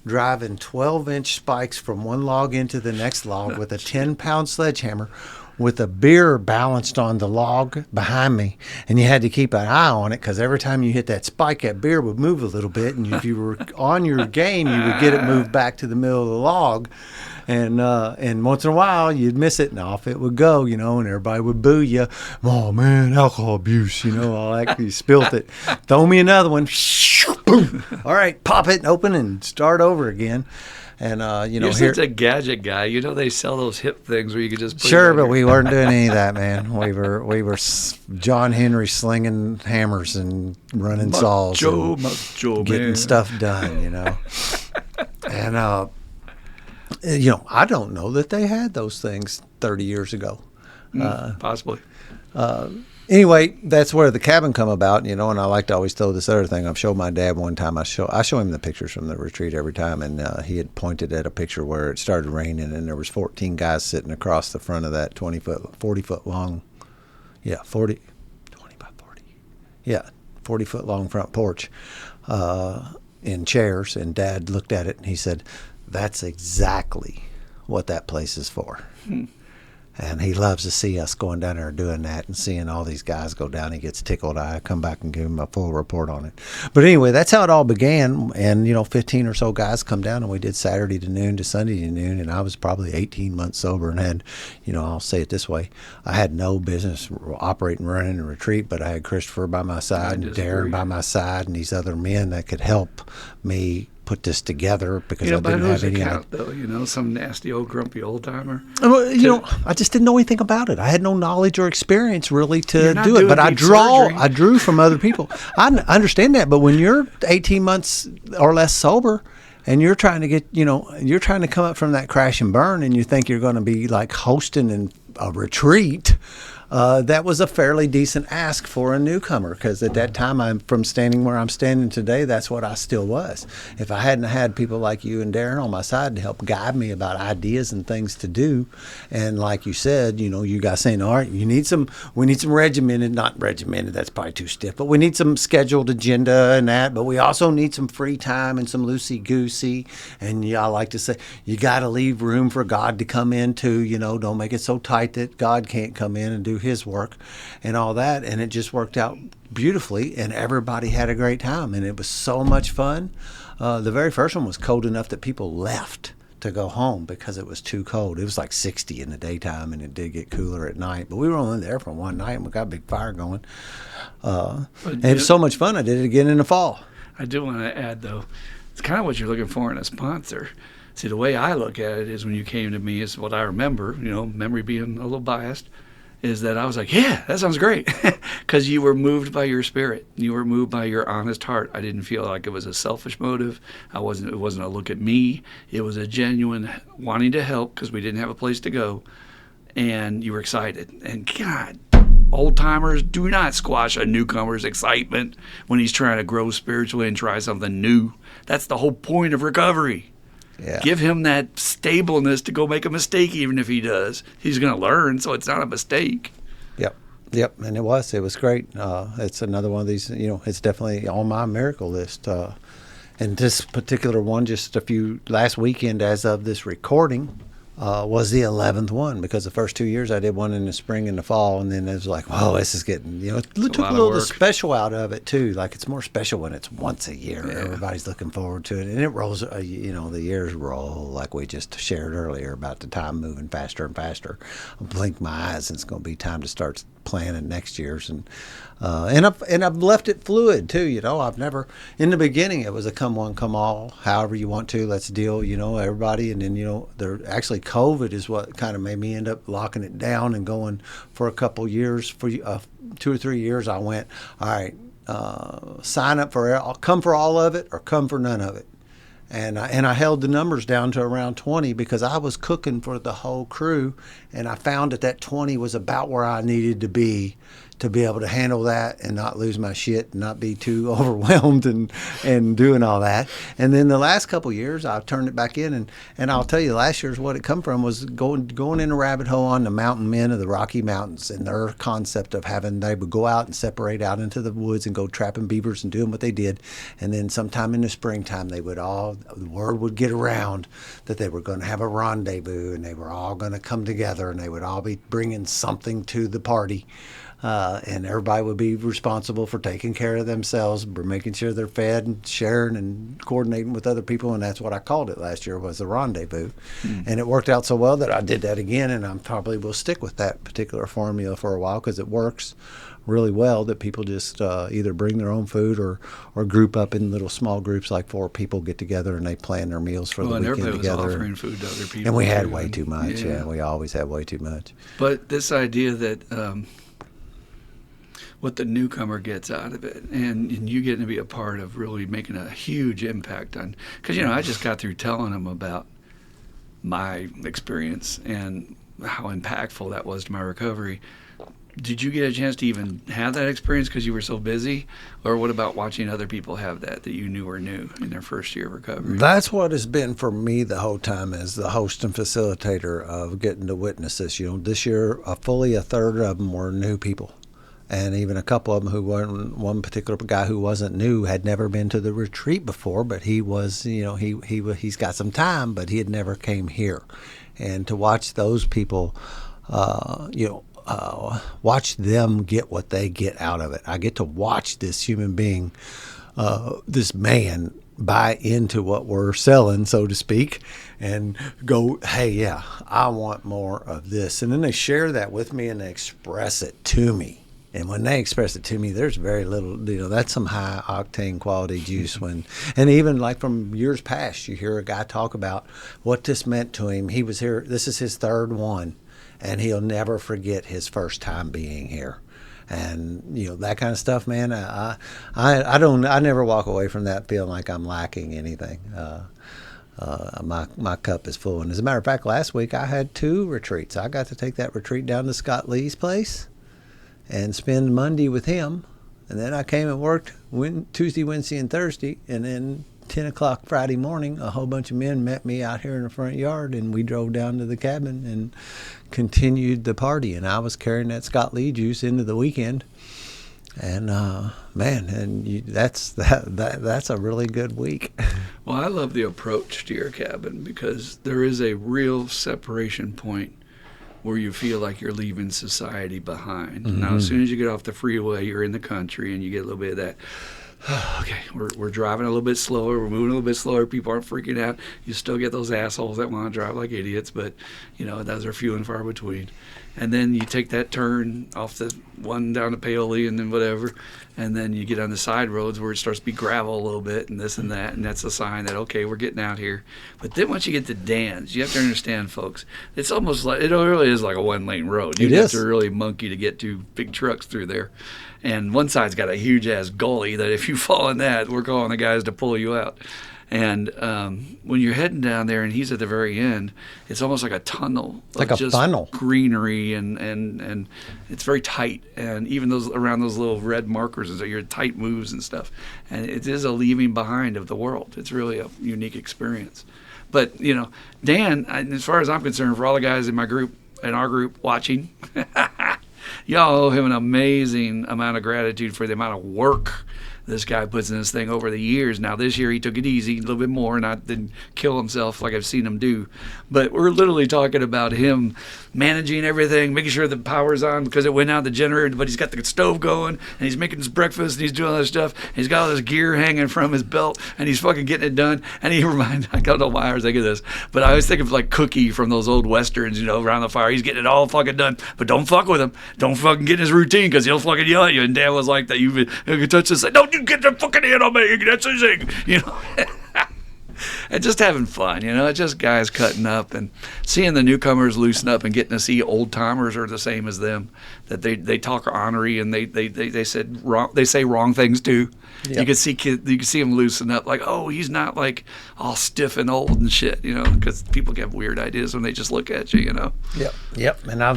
driving 12-inch spikes from one log into the next log with a 10-pound sledgehammer, with a beer balanced on the log behind me, and you had to keep an eye on it because every time you hit that spike, that beer would move a little bit, and if you were on your game, you would get it moved back to the middle of the log, and once in a while you'd miss it, and off it would go, and everybody would boo you. Oh man, alcohol abuse, all that. You spilt it. Throw me another one. Boom. All right, pop it and open and start over again. And you're such a gadget guy. They sell those hip things where you could just put sure, but we weren't doing any of that, man. We were John Henry slinging hammers and running saws, and getting stuff done, And I don't know that they had those things 30 years ago. Possibly. Anyway, that's where the cabin come about, and I like to always tell this other thing. I've showed my dad one time. I show him the pictures from the retreat every time, and he had pointed at a picture where it started raining, and there was 14 guys sitting across the front of that 40-foot long, 20 by 40, 40-foot long front porch in chairs. And Dad looked at it and he said, "That's exactly what that place is for. And he loves to see us going down there doing that and seeing all these guys go down. He gets tickled. I come back and give him a full report on it. But anyway, that's how it all began. And, 15 or so guys come down, and we did Saturday to noon to Sunday to noon. And I was probably 18 months sober and had, I'll say it this way. I had no business operating, running a retreat, but I had Christopher by my side and Darren by my side and these other men that could help me put this together because I didn't have any idea. Though, some nasty old grumpy old timer. Well, I just didn't know anything about it. I had no knowledge or experience really to do it. But I drew from other people. I understand that. But when you're 18 months or less sober, and you're trying to get, you're trying to come up from that crash and burn, and you think you're going to be like hosting in a retreat. That was a fairly decent ask for a newcomer because at that time, from standing where I'm standing today, that's what I still was. If I hadn't had people like you and Darren on my side to help guide me about ideas and things to do, and like you said, you guys saying, all right, we need some regimented, not regimented, that's probably too stiff, but we need some scheduled agenda and that, but we also need some free time and some loosey-goosey, and I like to say, you got to leave room for God to come in too, don't make it so tight that God can't come in and do his work and all that. And it just worked out beautifully, and everybody had a great time, and it was so much fun. The very first one was cold enough that people left to go home because it was too cold. It was like 60 in the daytime, and it did get cooler at night, but we were only there for one night, and we got a big fire going, and it was so much fun. I did it again in the fall. I do want to add, though, it's kind of what you're looking for in a sponsor. See, the way I look at it is when you came to me, is what I remember, memory being a little biased, is that I was like, yeah, that sounds great. Because you were moved by your spirit. You were moved by your honest heart. I didn't feel like it was a selfish motive. It wasn't a look at me. It was a genuine wanting to help because we didn't have a place to go. And you were excited. And God, old timers do not squash a newcomer's excitement when he's trying to grow spiritually and try something new. That's the whole point of recovery. Yeah. Give him that stableness to go make a mistake, even if he does. He's going to learn, so it's not a mistake. Yep, and it was great. It's another one of these, it's definitely on my miracle list. And this particular one, just last weekend as of this recording, was the 11th one, because the first 2 years I did one in the spring and the fall, and then it was like, whoa, this is getting, it took a little of the special out of it too. Like, it's more special when it's once a year. Yeah. Everybody's looking forward to it, and it rolls, the years roll like we just shared earlier about the time moving faster and faster. I'll blink my eyes and it's going to be time to start planning next year's, and I've left it fluid too. I've never, in the beginning it was a come one come all, however you want to, let's deal, everybody, and then actually COVID is what kind of made me end up locking it down and going for a couple years. For 2 or 3 years I went, all right, sign up for it, I'll come for all of it or come for none of it. And I held the numbers down to around 20 because I was cooking for the whole crew, and I found that 20 was about where I needed to be able to handle that and not lose my shit and not be too overwhelmed and doing all that. And then the last couple of years, I've turned it back in, and I'll tell you, last year's what it come from was going in a rabbit hole on the mountain men of the Rocky Mountains and their concept of they would go out and separate out into the woods and go trapping beavers and doing what they did. And then sometime in the springtime, the word would get around that they were going to have a rendezvous, and they were all going to come together, and they would all be bringing something to the party. And everybody would be responsible for taking care of themselves, making sure they're fed and sharing and coordinating with other people. And that's what I called it last year, was the rendezvous. And it worked out so well that I did that again, and I probably will stick with that particular formula for a while because it works really well, that people just either bring their own food or group up in little small groups, like 4 people get together and they plan their meals for the weekend together. Was offering food to other people. And we had way too much. Yeah, we always had way too much. But this idea that what the newcomer gets out of it, and you getting to be a part of really making a huge impact on, because I just got through telling them about my experience and how impactful that was to my recovery. Did you get a chance to even have that experience because you were so busy? Or what about watching other people have that you knew were new in their first year of recovery? That's what it's been for me the whole time, as the host and facilitator of getting to witness this. This year, fully a third of them were new people. And even a couple of them who weren't, one particular guy who wasn't new had never been to the retreat before, but he was, he's got some time, but he had never came here. and to watch those people, watch them get what they get out of it. I get to watch this human being, this man, buy into what we're selling, so to speak, and go, hey, yeah, I want more of this. And then they share that with me and they express it to me. And when they express it to me, there's very little, that's some high octane quality juice. And even like from years past, you hear a guy talk about what this meant to him. He was here, this is his third one, and he'll never forget his first time being here. And that kind of stuff, man. I never walk away from that feeling like I'm lacking anything. My cup is full. And as a matter of fact, last week I had 2 retreats. I got to take that retreat down to Scott Lee's place and spend Monday with him, and then I came and worked Tuesday, Wednesday, and Thursday, and then 10 o'clock Friday morning, a whole bunch of men met me out here in the front yard, and we drove down to the cabin and continued the party. And I was carrying that Scott Lee juice into the weekend, and that's a really good week. Well, I love the approach to your cabin because there is a real separation point where you feel like you're leaving society behind. Mm-hmm. Now, as soon as you get off the freeway, you're in the country, and you get a little bit of that, okay, we're driving a little bit slower, we're moving a little bit slower, people aren't freaking out. You still get those assholes that want to drive like idiots, but, those are few and far between. And then you take that turn off the one down to Paoli and then whatever, and then you get on the side roads where it starts to be gravel a little bit and this and that, and that's a sign that, okay, we're getting out here. But then once you get to Dan's, you have to understand, folks, it's almost like, it really is like a one-lane road. You have to really monkey to get 2 big trucks through there. And one side's got a huge-ass gully that if you fall in that, we're calling the guys to pull you out. And when you're heading down there and he's at the very end, it's almost like a tunnel. Like a funnel. Greenery and it's very tight. And even those around those little red markers is your tight moves and stuff. And it is a leaving behind of the world. It's really a unique experience. But, Dan, as far as I'm concerned, for all the guys in our group watching, y'all owe him an amazing amount of gratitude for the amount of work this guy puts in this thing over the years. Now, this year he took it easy a little bit more and didn't kill himself like I've seen him do. But we're literally talking about him managing everything, making sure the power's on because it went out the generator, but he's got the stove going and he's making his breakfast and he's doing all this stuff. And he's got all this gear hanging from his belt and he's fucking getting it done. And I don't know why I was thinking this, but I always think of like Cookie from those old westerns, around the fire. He's getting it all fucking done, but don't fuck with him. Don't fucking get in his routine because he'll fucking yell at you. And Dan was like that. You can touch this. Don't you get the fucking hand on me. That's his thing. And just having fun, it's just guys cutting up and seeing the newcomers loosen up and getting to see old timers are the same as them, that they talk ornery and they say wrong things too. Yep. You can see them loosen up, like, oh, he's not like all stiff and old and shit, because people get weird ideas when they just look at you, Yep. And I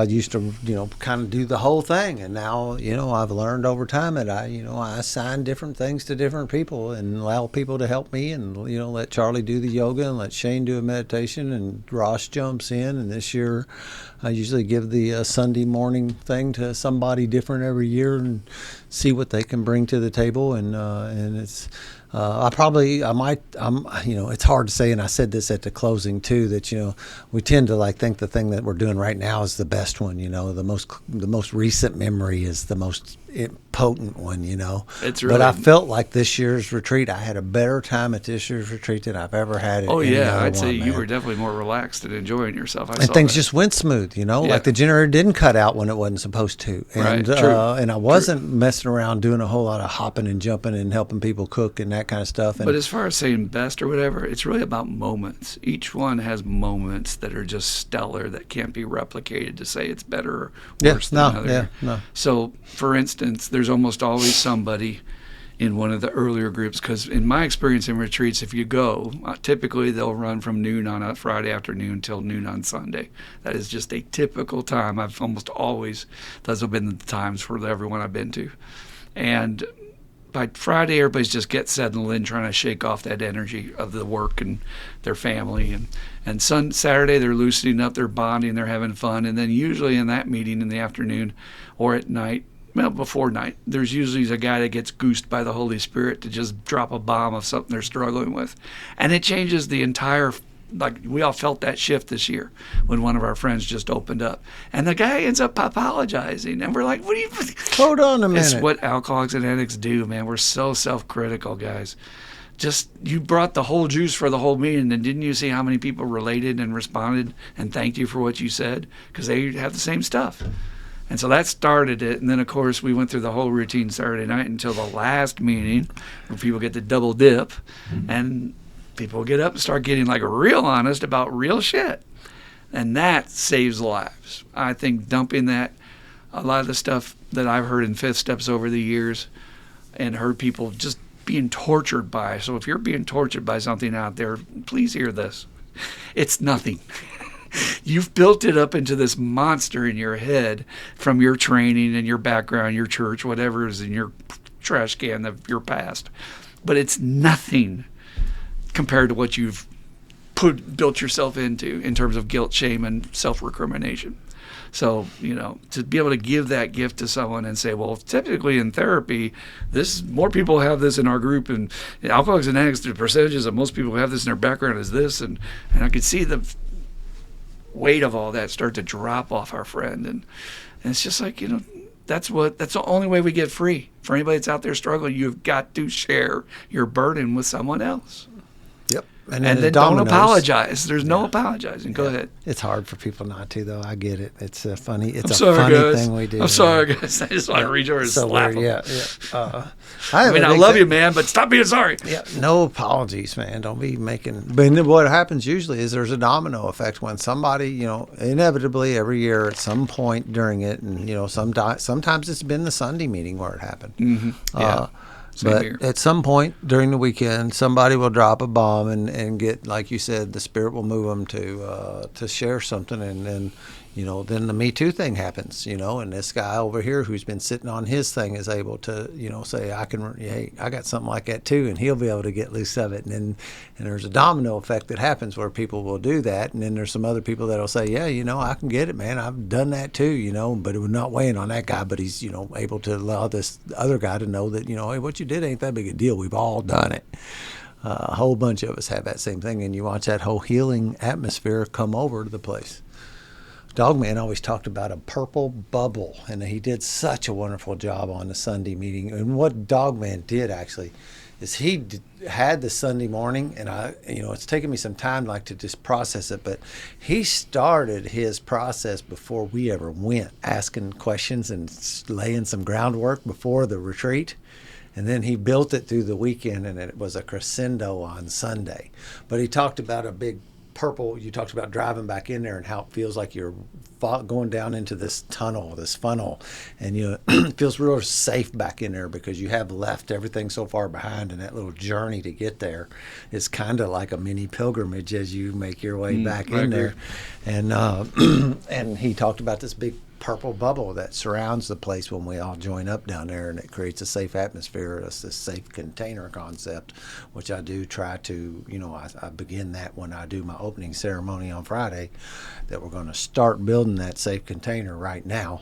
used to, kind of do the whole thing, and now, I've learned over time that I assign different things to different people and allow people to help me, and let Charlie do the yoga and let Shane do a meditation, and Ross jumps in. And this year, I usually give the Sunday morning thing to somebody different every year and see what they can bring to the table. And it's it's hard to say, and I said this at the closing too, that we tend to think the thing that we're doing right now is the best one. The most recent memory is the most potent one. It's really, but I felt like this year's retreat, I had a better time at this year's retreat than I've ever had at any other I'd say one, you man. were definitely more relaxed and enjoying yourself. And things just went smooth, like the generator didn't cut out when it wasn't supposed to. And right. True. And I wasn't messing around doing a whole lot of hopping and jumping and helping people cook and that kind of stuff. But as far as saying best or whatever, it's really about moments. Each one has moments that are just stellar that can't be replicated to say it's better or worse than another. No. So, for instance, there's almost always somebody in one of the earlier groups, because in my experience in retreats, if you go, typically they'll run from noon on a Friday afternoon till noon on Sunday. That is just a typical time. I've almost always, those have been the times for everyone I've been to. And by Friday, everybody's just get settled in, trying to shake off that energy of the work and their family. And Saturday, they're loosening up, they're bonding, they're having fun. And then usually in that meeting in the afternoon or at night, well, before night, there's usually a guy that gets goosed by the Holy Spirit to just drop a bomb of something they're struggling with. And it changes the entire like we all felt that shift this year when one of our friends just opened up, and the guy ends up apologizing, and we're like, "What are you?" Hold on a minute. It's what alcoholics and addicts do, man. We're so self-critical, guys. Just you brought the whole juice for the whole meeting, and didn't you see how many people related and responded and thanked you for what you said because they have the same stuff. And so that started it. And then, of course, we went through the whole routine Saturday night until the last meeting where people get to double dip. And people get up and start getting like real honest about real shit. And that saves lives. I think dumping that, a lot of the stuff that I've heard in Fifth Steps over the years and heard people just being tortured by. So if you're being tortured by something out there, please hear this. It's nothing. You've built it up into this monster in your head from your training and your background, your church, whatever is in your trash can of your past. But it's nothing compared to what you've built yourself into in terms of guilt, shame, and self-recrimination. So, to be able to give that gift to someone and say, well, typically in therapy, more people have this in our group, and alcoholics and addicts, the percentages of most people who have this in their background is this, and I could see the weight of all that start to drop off our friend, and it's just like, that's the only way we get free. For anybody that's out there struggling, you've got to share your burden with someone else. Yep. And then don't apologize. There's no apologizing. Go ahead. It's hard for people not to, though. I get it. It's a funny guys. thing we do. I'm sorry, guys. I just want to read yours and slap them. Yeah. I love you, man, but stop being sorry. Yeah, no apologies, man. Don't be making. But what happens usually is there's a domino effect when somebody, inevitably every year at some point during it, and sometimes it's been the Sunday meeting where it happened. Mm-hmm. Yeah. But here. at some point during the weekend, somebody will drop a bomb and get, like you said, the Spirit will move them to share something, and then then the Me Too thing happens, and this guy over here who's been sitting on his thing is able to, say, hey, I got something like that too, and he'll be able to get loose of it, and there's a domino effect that happens where people will do that, and then there's some other people that'll say, yeah, I can get it, man, I've done that too, but it was not weighing on that guy, but he's, able to allow this other guy to know that, hey, what you did ain't that big a deal, we've all done it. A whole bunch of us have that same thing, and you watch that whole healing atmosphere come over to the place. Dogman always talked about a purple bubble, and he did such a wonderful job on the Sunday meeting. And what Dogman did actually is he had the Sunday morning, and it's taken me some time to just process it, but he started his process before we ever went, asking questions and laying some groundwork before the retreat. And then he built it through the weekend, and it was a crescendo on Sunday. But he talked about a big purple. You talked about driving back in there and how it feels like you're going down into this tunnel, this funnel, and it feels real safe back in there because you have left everything so far behind, and that little journey to get there is kind of like a mini pilgrimage as you make your way back in there. And and he talked about this big purple bubble that surrounds the place when we all join up down there, and it creates a safe atmosphere. It's this safe container concept, which I do try to, I begin that when I do my opening ceremony on Friday, that we're going to start building that safe container right now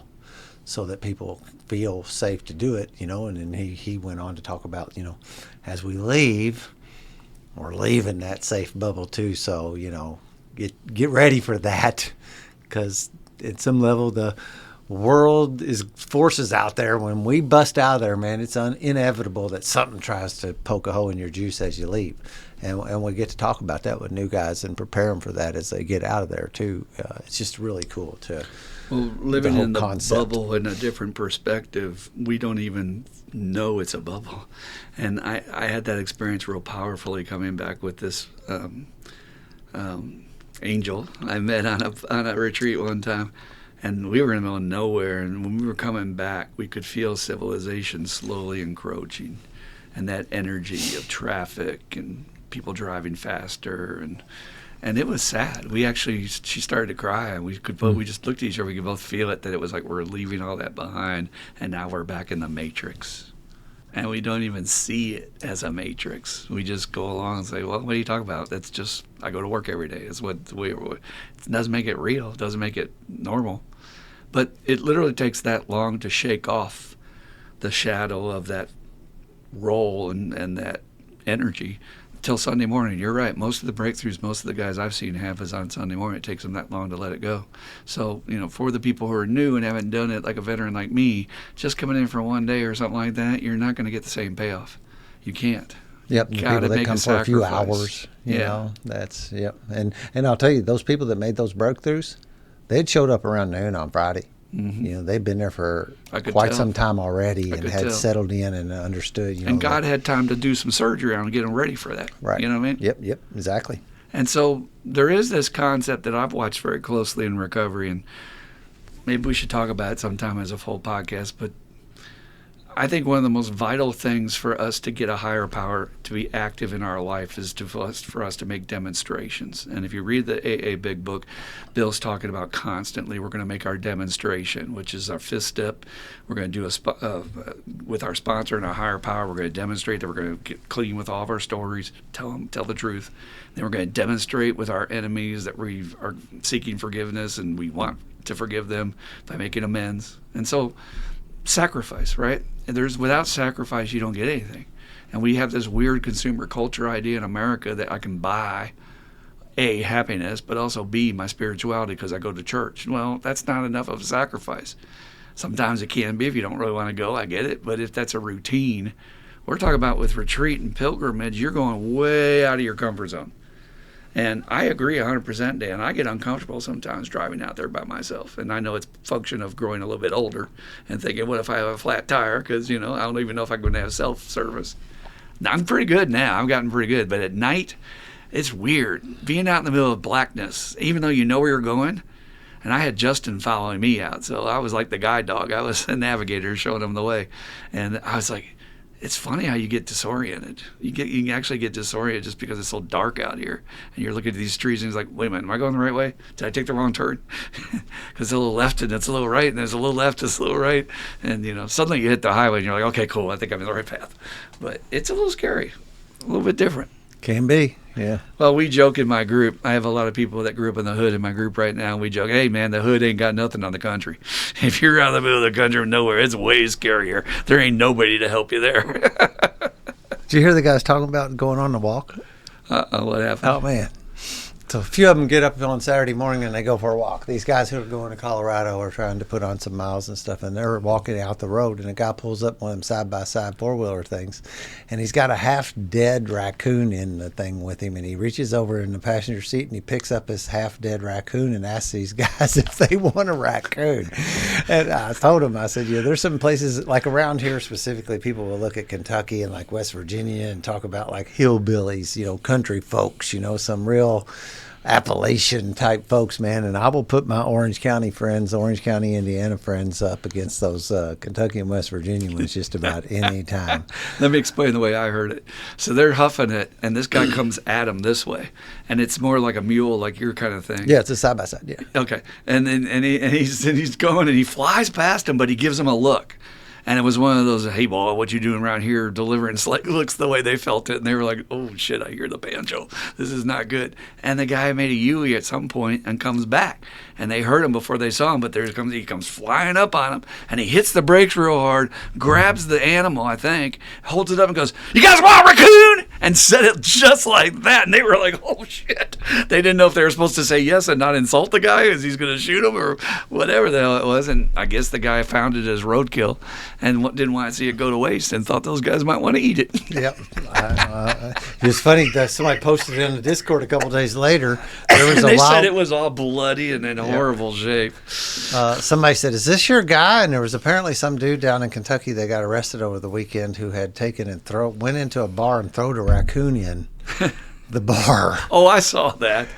so that people feel safe to do it, and then he went on to talk about, as we leave, we're leaving that safe bubble too, so, get ready for that, because at some level the world is forces out there. When we bust out of there, man, it's inevitable that something tries to poke a hole in your juice as you leave, and we get to talk about that with new guys and prepare them for that as they get out of there too. It's just really cool to living in the bubble in a different perspective. We don't even know it's a bubble, and I had that experience real powerfully coming back with this angel I met on a retreat one time, and we were in the middle of nowhere, and when we were coming back, we could feel civilization slowly encroaching, and that energy of traffic and people driving faster, and it was sad. She started to cry, and we just looked at each other. We could both feel it, that it was like we're leaving all that behind, and now we're back in the matrix. And we don't even see it as a matrix. We just go along and say, well, what are you talking about? That's just, I go to work every day. It's what it doesn't make it real. It doesn't make it normal. But it literally takes that long to shake off the shadow of that role and that energy till Sunday morning. You're right. Most of the breakthroughs, most of the guys I've seen have is on Sunday morning. It takes them that long to let it go. So, for the people who are new and haven't done it, like a veteran like me, just coming in for one day or something like that, you're not going to get the same payoff. You can't. Yep, the people that come for a few hours, you know, that's, yep. And I'll tell you, those people that made those breakthroughs, they'd showed up around noon on Friday. Mm-hmm. They've been there for quite some time already and had settled in and understood. And God had time to do some surgery on and get them ready for that. Right. You know what I mean? Yep, exactly. And so there is this concept that I've watched very closely in recovery, and maybe we should talk about it sometime as a full podcast, but I think one of the most vital things for us to get a higher power to be active in our life is for us to make demonstrations. And if you read the AA Big Book, Bill's talking about constantly we're going to make our demonstration, which is our fifth step. We're going to do with our sponsor and our higher power. We're going to demonstrate that we're going to get clean with all of our stories, tell the truth. Then we're going to demonstrate with our enemies that we are seeking forgiveness and we want to forgive them by making amends. And so sacrifice, right? And without sacrifice, you don't get anything. And we have this weird consumer culture idea in America that I can buy A, happiness, but also B, my spirituality because I go to church. Well, that's not enough of a sacrifice. Sometimes it can be if you don't really want to go, I get it. But if that's a routine, we're talking about with retreat and pilgrimage, you're going way out of your comfort zone. And I agree 100%, Dan. I get uncomfortable sometimes driving out there by myself. And I know it's a function of growing a little bit older and thinking, what if I have a flat tire? Because, I don't even know if I'm going to have self-service. I'm pretty good now. I've gotten pretty good. But at night, it's weird. Being out in the middle of blackness, even though you know where you're going. And I had Justin following me out. So I was like the guide dog. I was a navigator showing him the way. And I was like, it's funny how you get disoriented. You can actually get disoriented just because it's so dark out here. And you're looking at these trees and it's like, wait a minute, am I going the right way? Did I take the wrong turn? Because it's a little left and it's a little right, and there's a little left, it's a little right. And, suddenly you hit the highway and you're like, okay, cool, I think I'm in the right path. But it's a little scary, a little bit different. Can be, yeah. Well, we joke in my group. I have a lot of people that grew up in the hood in my group right now. And we joke, hey, man, the hood ain't got nothing on the country. If you're out in the middle of the country of nowhere, it's way scarier. There ain't nobody to help you there. Did you hear the guys talking about going on the walk? What happened? Oh, man. So a few of them get up on Saturday morning and they go for a walk. These guys who are going to Colorado are trying to put on some miles and stuff, and they're walking out the road, and a guy pulls up one of them side-by-side four-wheeler things, and he's got a half-dead raccoon in the thing with him, and he reaches over in the passenger seat and he picks up his half-dead raccoon and asks these guys if they want a raccoon. And I told him, I said, there's some places, like around here specifically, people will look at Kentucky and like West Virginia and talk about like hillbillies, country folks, some real Appalachian type folks, man, and I will put my Orange County, Indiana friends up against those Kentucky and West Virginia ones just about any time. Let me explain the way I heard it. So they're huffing it, and this guy comes at them this way, and it's more like a mule, like your kind of thing. Yeah, it's a side by side. Yeah. Okay, and he's going, and he flies past him, but he gives him a look. And it was one of those, hey, boy, what you doing around here delivering looks the way they felt it. And they were like, oh, shit, I hear the banjo. This is not good. And the guy made a U-ey at some point and comes back. And they heard him before they saw him, but he comes flying up on him. And he hits the brakes real hard, grabs the animal, I think, holds it up and goes, you guys want a raccoon? And said it just like that. And they were like, oh, shit. They didn't know if they were supposed to say yes and not insult the guy as he's going to shoot him or whatever the hell it was. And I guess the guy found it as roadkill and didn't want to see it go to waste and thought those guys might want to eat it. Yep. It was funny that somebody posted it in the Discord a couple days later. There was they said it was all bloody and in horrible shape. Somebody said, is this your guy? And there was apparently some dude down in Kentucky that got arrested over the weekend who had taken and went into a bar and thrown a raccoon in the bar. Oh, I saw that.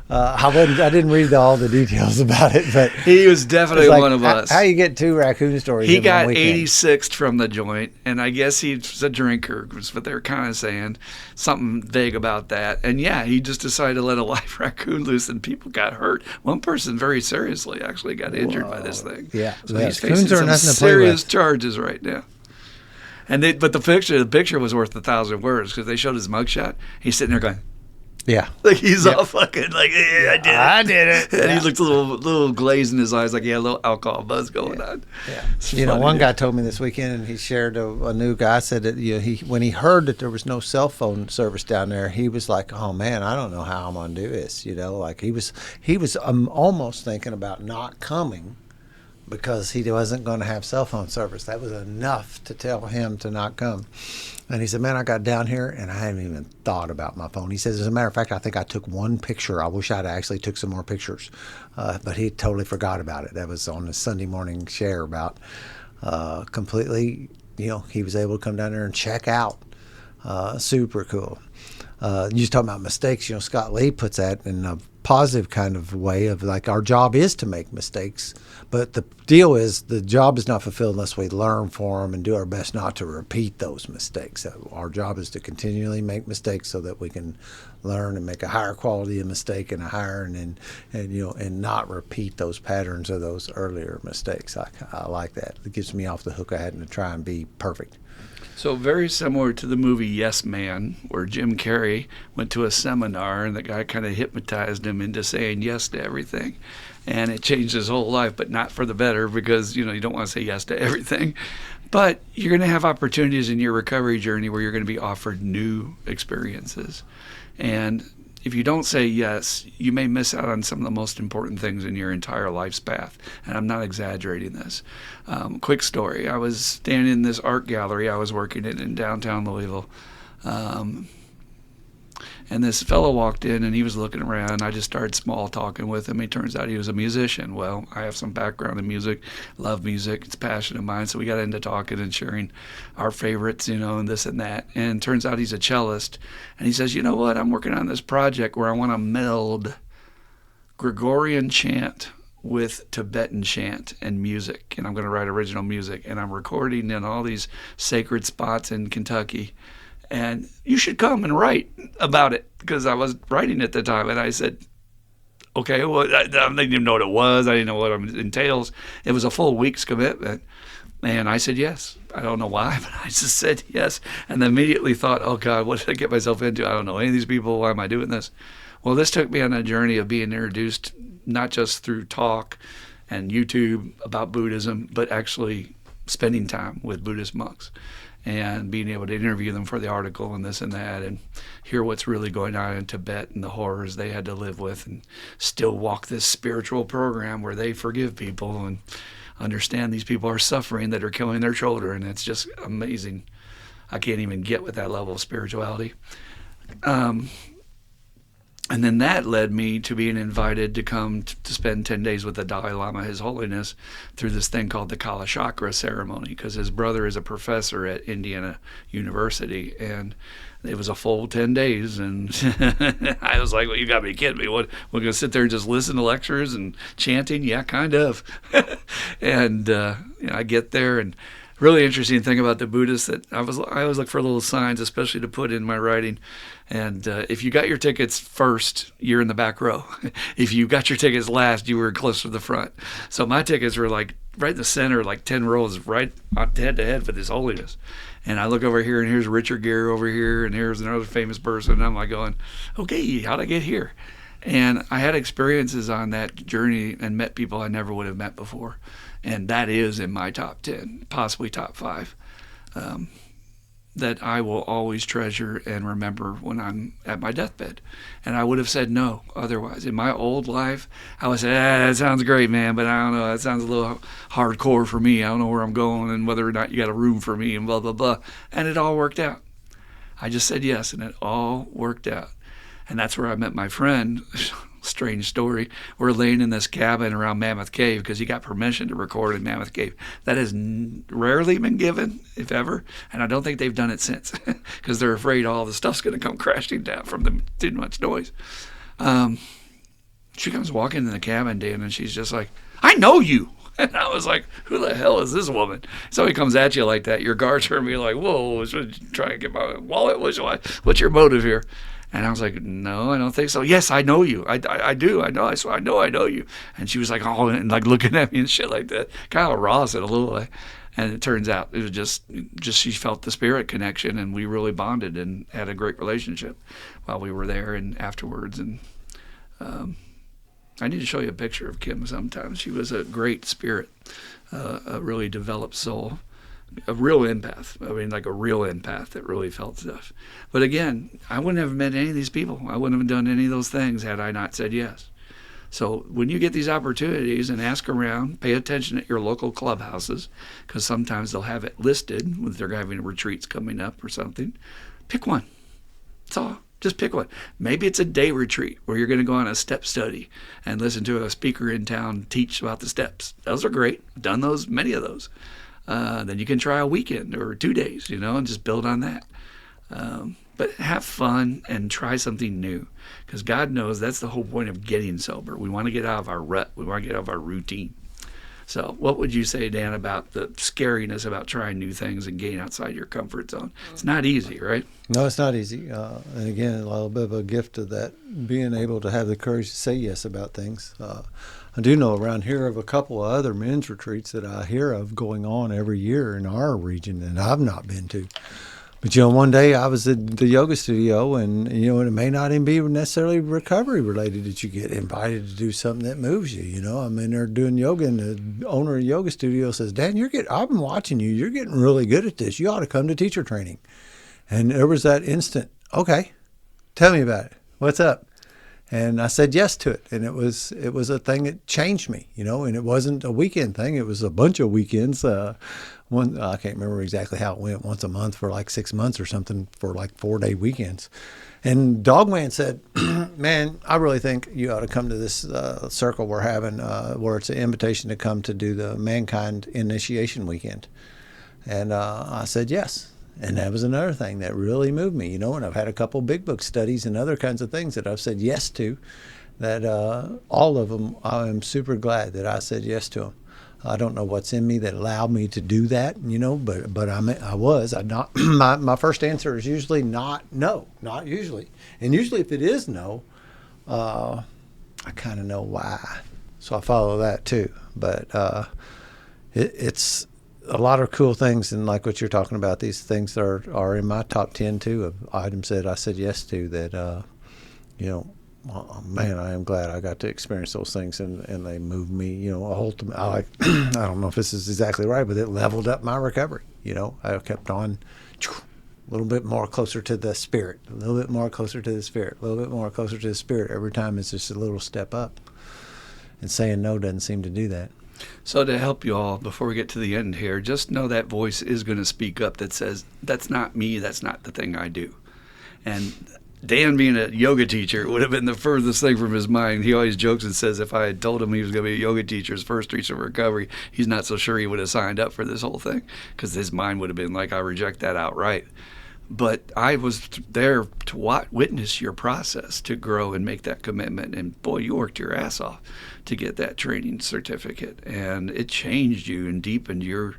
I didn't read all the details about it, but he was definitely one of us. How you get two raccoon stories? He got 86th from the joint, and I guess he's a drinker, was what they're kind of saying, something vague about that. And yeah, he just decided to let a live raccoon loose, and people got hurt. One person very seriously actually got injured by this thing. Yeah, so he's facing some serious charges right now. But the picture was worth 1,000 words because they showed his mugshot. He's sitting there going. Yeah. Like he's all fucking like, yeah, I did it. I did it. And Yeah. he looks a little glazed in his eyes, like he had a little alcohol buzz going on. Yeah. It's You know, funny, one dude. guy told me this weekend, and he shared a new guy said that when he heard that there was no cell phone service down there, he was like, "Oh man, I don't know how I'm gonna do this." You know, like he was almost thinking about not coming because he wasn't going to have cell phone service. That was enough to tell him to not come. And he said, "Man, I got down here and I hadn't even thought about my phone." He says, "As a matter of fact, I think I took one picture. I wish I'd actually took some more pictures." But he totally forgot about it. That was on the Sunday morning share about completely, he was able to come down there and check out. Super cool. You just talking about mistakes. Scott Lee puts that in a positive kind of way of like our job is to make mistakes, but the deal is the job is not fulfilled unless we learn from them and do our best not to repeat those mistakes. So our job is to continually make mistakes so that we can learn and make a higher quality of mistake and a higher and not repeat those patterns of those earlier mistakes. I like that. It gets me off the hook of having to try and be perfect. So very similar to the movie Yes Man, where Jim Carrey went to a seminar and the guy kind of hypnotized him into saying yes to everything. And it changed his whole life, but not for the better because, you don't want to say yes to everything. But you're going to have opportunities in your recovery journey where you're going to be offered new experiences. And if you don't say yes, you may miss out on some of the most important things in your entire life's path. And I'm not exaggerating this. Quick story. I was standing in this art gallery I was working in downtown Louisville. And this fellow walked in and he was looking around. I just started small talking with him. It turns out he was a musician. Well, I have some background in music, love music. It's a passion of mine. So we got into talking and sharing our favorites, and this and that. And it turns out he's a cellist. And he says, "You know what? I'm working on this project where I want to meld Gregorian chant with Tibetan chant and music. And I'm going to write original music. And I'm recording in all these sacred spots in Kentucky. And you should come and write about it," because I was writing at the time. And I said, "Okay, well, I didn't even know what it was. I didn't know what it entails." It was a full week's commitment. And I said yes. I don't know why, but I just said yes. And then immediately thought, "Oh, God, what did I get myself into? I don't know any of these people. Why am I doing this?" Well, this took me on a journey of being introduced, not just through talk and YouTube about Buddhism, but actually spending time with Buddhist monks and being able to interview them for the article and this and that and hear what's really going on in Tibet and the horrors they had to live with and still walk this spiritual program where they forgive people and understand these people are suffering that are killing their children. It's just amazing. I can't even get with that level of spirituality. And then that led me to being invited to come to spend 10 days with the Dalai Lama, His Holiness, through this thing called the Kala Chakra ceremony, because his brother is a professor at Indiana University. And it was a full 10 days. And I was like, "Well, you got to be kidding me. What, we're going to sit there and just listen to lectures and chanting?" Yeah, kind of. And I get there and really interesting thing about the Buddhists that I always look for little signs, especially to put in my writing. And if you got your tickets first, you're in the back row. If you got your tickets last, you were close to the front. So my tickets were like right in the center, like 10 rows, right head to head with His Holiness. And I look over here, and here's Richard Gere over here, and here's another famous person. And I'm like going, "Okay, how'd I get here?" And I had experiences on that journey and met people I never would have met before. And that is in my top 10, possibly top 5, that I will always treasure and remember when I'm at my deathbed. And I would have said no otherwise. In my old life, I would say, "That sounds great, man, but I don't know, that sounds a little hardcore for me. I don't know where I'm going and whether or not you got a room for me and blah, blah, blah." And it all worked out. I just said yes, and it all worked out. And that's where I met my friend. Strange story. We're laying in this cabin around Mammoth Cave because he got permission to record in Mammoth Cave. That has rarely been given, if ever, and I don't think they've done it since because they're afraid all the stuff's going to come crashing down from the too much noise. She comes walking in the cabin, Dan, and she's just like, "I know you." And I was like, "Who the hell is this woman?" Somebody comes at you like that, your guards are going to be like, "Whoa, trying to get my wallet? What's your motive here?" And I was like, no, I don't think so. Yes, I know you. I do. I know. I know you. And she was like, oh, and like looking at me and shit like that. Kind of raw, said a little way. And it turns out it was just she felt the spirit connection, and we really bonded and had a great relationship while we were there and afterwards. And I need to show you a picture of Kim sometime. She was a great spirit, a really developed soul. A real empath. I mean, like a real empath that really felt stuff. But again, I wouldn't have met any of these people. I wouldn't have done any of those things had I not said yes. So when you get these opportunities, and ask around, pay attention at your local clubhouses, because sometimes they'll have it listed when they're having retreats coming up or something. Pick one. That's all. Just pick one. Maybe it's a day retreat where you're going to go on a step study and listen to a speaker in town teach about the steps. Those are great. I've done those, many of those. Then you can try a weekend or 2 days, and just build on that. But have fun and try something new, because God knows that's the whole point of getting sober. We want to get out of our rut. We want to get out of our routine. So what would you say, Dan, about the scariness about trying new things and getting outside your comfort zone? It's not easy, right? No, it's not easy. And again, a little bit of a gift of that, being able to have the courage to say yes about things. I do know around here of a couple of other men's retreats that I hear of going on every year in our region that I've not been to. But, one day I was at the yoga studio, and, it may not even be necessarily recovery related that you get invited to do something that moves you. I'm in there doing yoga, and the owner of the yoga studio says, Dan, I've been watching you. You're getting really good at this. You ought to come to teacher training. And there was that instant, okay, tell me about it. What's up? And I said yes to it, and it was a thing that changed me, and it wasn't a weekend thing. It was a bunch of weekends. One, I can't remember exactly how it went, once a month for like 6 months or something, for like 4-day weekends. And Dogman said, man, I really think you ought to come to this circle we're having, where it's an invitation to come to do the Mankind Initiation Weekend. And I said yes. And that was another thing that really moved me, and I've had a couple big book studies and other kinds of things that I've said yes to, that all of them, I am super glad that I said yes to them. I don't know what's in me that allowed me to do that, but my first answer is usually not usually. And usually if it is no, I kind of know why. So I follow that too. But it's a lot of cool things, and like what you're talking about, these things are in my top 10 too, of items that I said yes to that, man, I am glad I got to experience those things, and they moved me, ultimately. I don't know if this is exactly right, but it leveled up my recovery. I kept on a little bit more closer to the spirit, a little bit more closer to the spirit, a little bit more closer to the spirit. Every time it's just a little step up, and saying no doesn't seem to do that. So to help you all, before we get to the end here, just know that voice is going to speak up that says, that's not me, that's not the thing I do. And Dan, being a yoga teacher, would have been the furthest thing from his mind. He always jokes and says if I had told him he was going to be a yoga teacher, his first recent recovery, he's not so sure he would have signed up for this whole thing, because his mind would have been like, I reject that outright. But I was there to witness your process to grow and make that commitment. And boy, you worked your ass off to get that training certificate. And it changed you and deepened your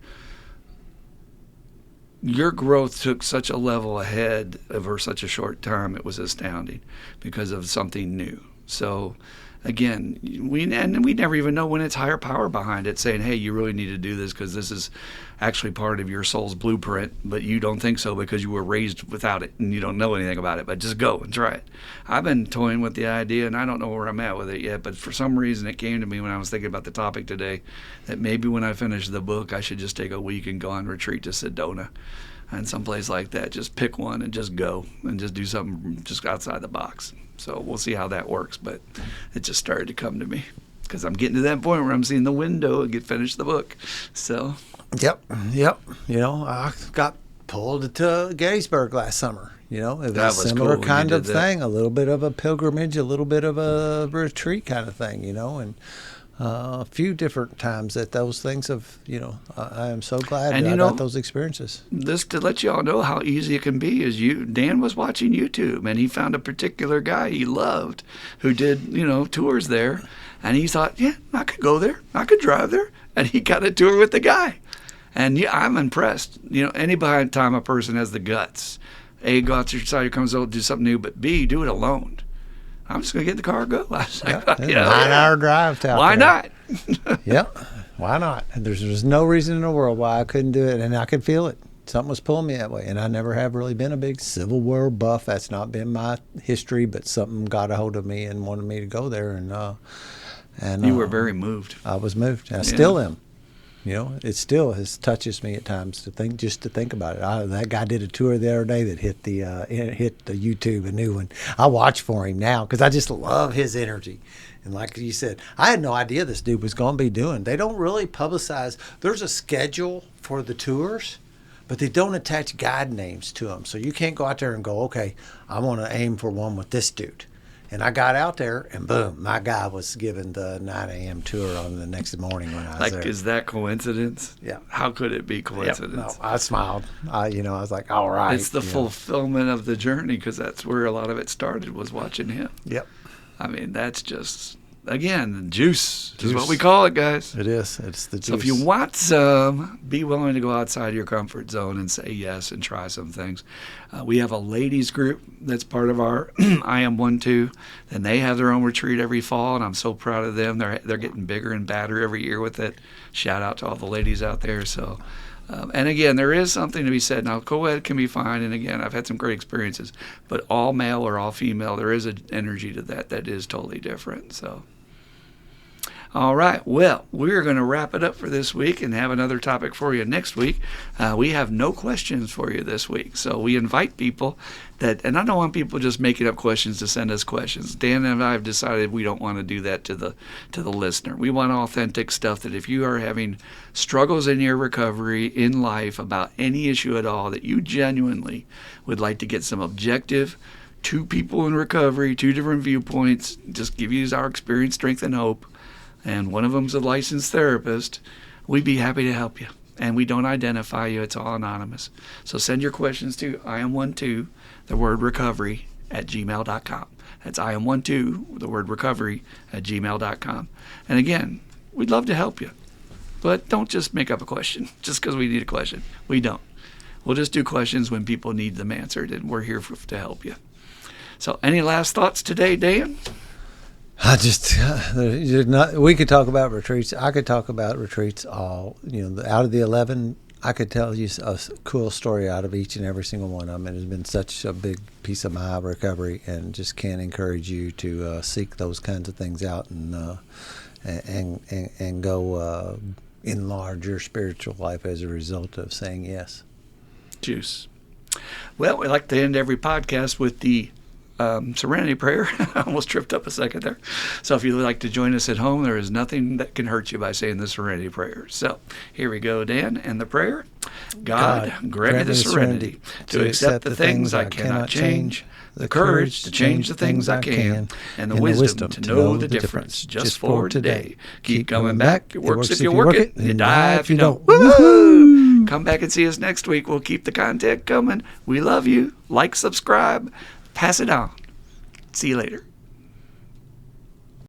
growth. Took such a level ahead over such a short time. It was astounding because of something new. So again, we never even know when it's higher power behind it saying, hey, you really need to do this because this is actually part of your soul's blueprint, but you don't think so because you were raised without it and you don't know anything about it, but just go and try it. I've been toying with the idea, and I don't know where I'm at with it yet, but for some reason it came to me when I was thinking about the topic today that maybe when I finish the book, I should just take a week and go on retreat to Sedona and someplace like that. Just pick one and just go and just do something just outside the box. So we'll see how that works, but it just started to come to me because I'm getting to that point where I'm seeing the window and finish the book. So. Yep. I got pulled to Gettysburg last summer. It was a similar cool kind of thing, a little bit of a pilgrimage, a little bit of a retreat kind of thing, and a few different times that those things have, I am so glad that I got those experiences. This to let you all know how easy it can be is Dan was watching YouTube, and he found a particular guy he loved who did, tours there, and he thought, yeah, I could go there, I could drive there, and he got a tour with the guy. And I'm impressed. Any time a person has the guts A, go outside your comfort zone, do something new, but B, do it alone. I'm just going to get in the car and go. I was like, It's a 9-hour drive out why there. not? Yep. Why not? And there's no reason in the world why I couldn't do it, and I could feel it. Something was pulling me that way, and I never have really been a big Civil War buff. That's not been my history, but something got a hold of me and wanted me to go there, and You were very moved. I was moved. I still am. You know, it still touches me at times to think about it. That guy did a tour the other day that hit the YouTube, a new one. I watch for him now because I just love his energy. And like you said, I had no idea this dude was going to be doing. They don't really publicize. There's a schedule for the tours, but they don't attach guide names to them. So you can't go out there and go, okay, I want to aim for one with this dude. And I got out there, and boom, my guy was given the 9 a.m. tour on the next morning when I was there. Is that coincidence? Yeah. How could it be coincidence? No, I smiled. I was like, all right. It's the fulfillment of the journey, because that's where a lot of it started, was watching him. Yep. I mean, that's just, again, juice is what we call it, guys. It is. It's the juice. So if you want some, be willing to go outside your comfort zone and say yes and try some things. We have a ladies group that's part of our I Am 1-2, and they have their own retreat every fall, and I'm so proud of them. They're getting bigger and badder every year with it. Shout out to all the ladies out there. So, and again, there is something to be said. Now, co-ed can be fine, and again, I've had some great experiences, but all male or all female, there is an energy to that is totally different. So. All right. Well, we're going to wrap it up for this week and have another topic for you next week. We have no questions for you this week. So we invite people and I don't want people just making up questions to send us questions. Dan and I have decided we don't want to do that to the listener. We want authentic stuff that if you are having struggles in your recovery in life about any issue at all, that you genuinely would like to get some objective, two people in recovery, two different viewpoints, just give you our experience, strength, and hope, and one of them's a licensed therapist, we'd be happy to help you. And we don't identify you. It's all anonymous. So send your questions to IAM12, the word recovery, @gmail.com. That's IAM12, the word recovery, @gmail.com. And again, we'd love to help you. But don't just make up a question just because we need a question. We don't. We'll just do questions when people need them answered, and we're here to help you. So any last thoughts today, Dan? We could talk about retreats. I could talk about retreats out of the 11, I could tell you a cool story out of each and every single one of them. It has been such a big piece of my recovery, and just can't encourage you to seek those kinds of things out and go enlarge your spiritual life as a result of saying yes. Juice. Well, we like to end every podcast with the Serenity Prayer. I almost tripped up a second there. So if you'd like to join us at home, there is nothing that can hurt you by saying the Serenity Prayer. So here we go, Dan, and the prayer. God, grant me the serenity to accept the things I cannot change, the courage to change the things I can, and the wisdom to know the difference just for today. Keep coming back. It works if you work it, and you die if you don't. Woo-hoo! Come back and see us next week. We'll keep the content coming. We love you. Like, subscribe. Pass it on. See you later.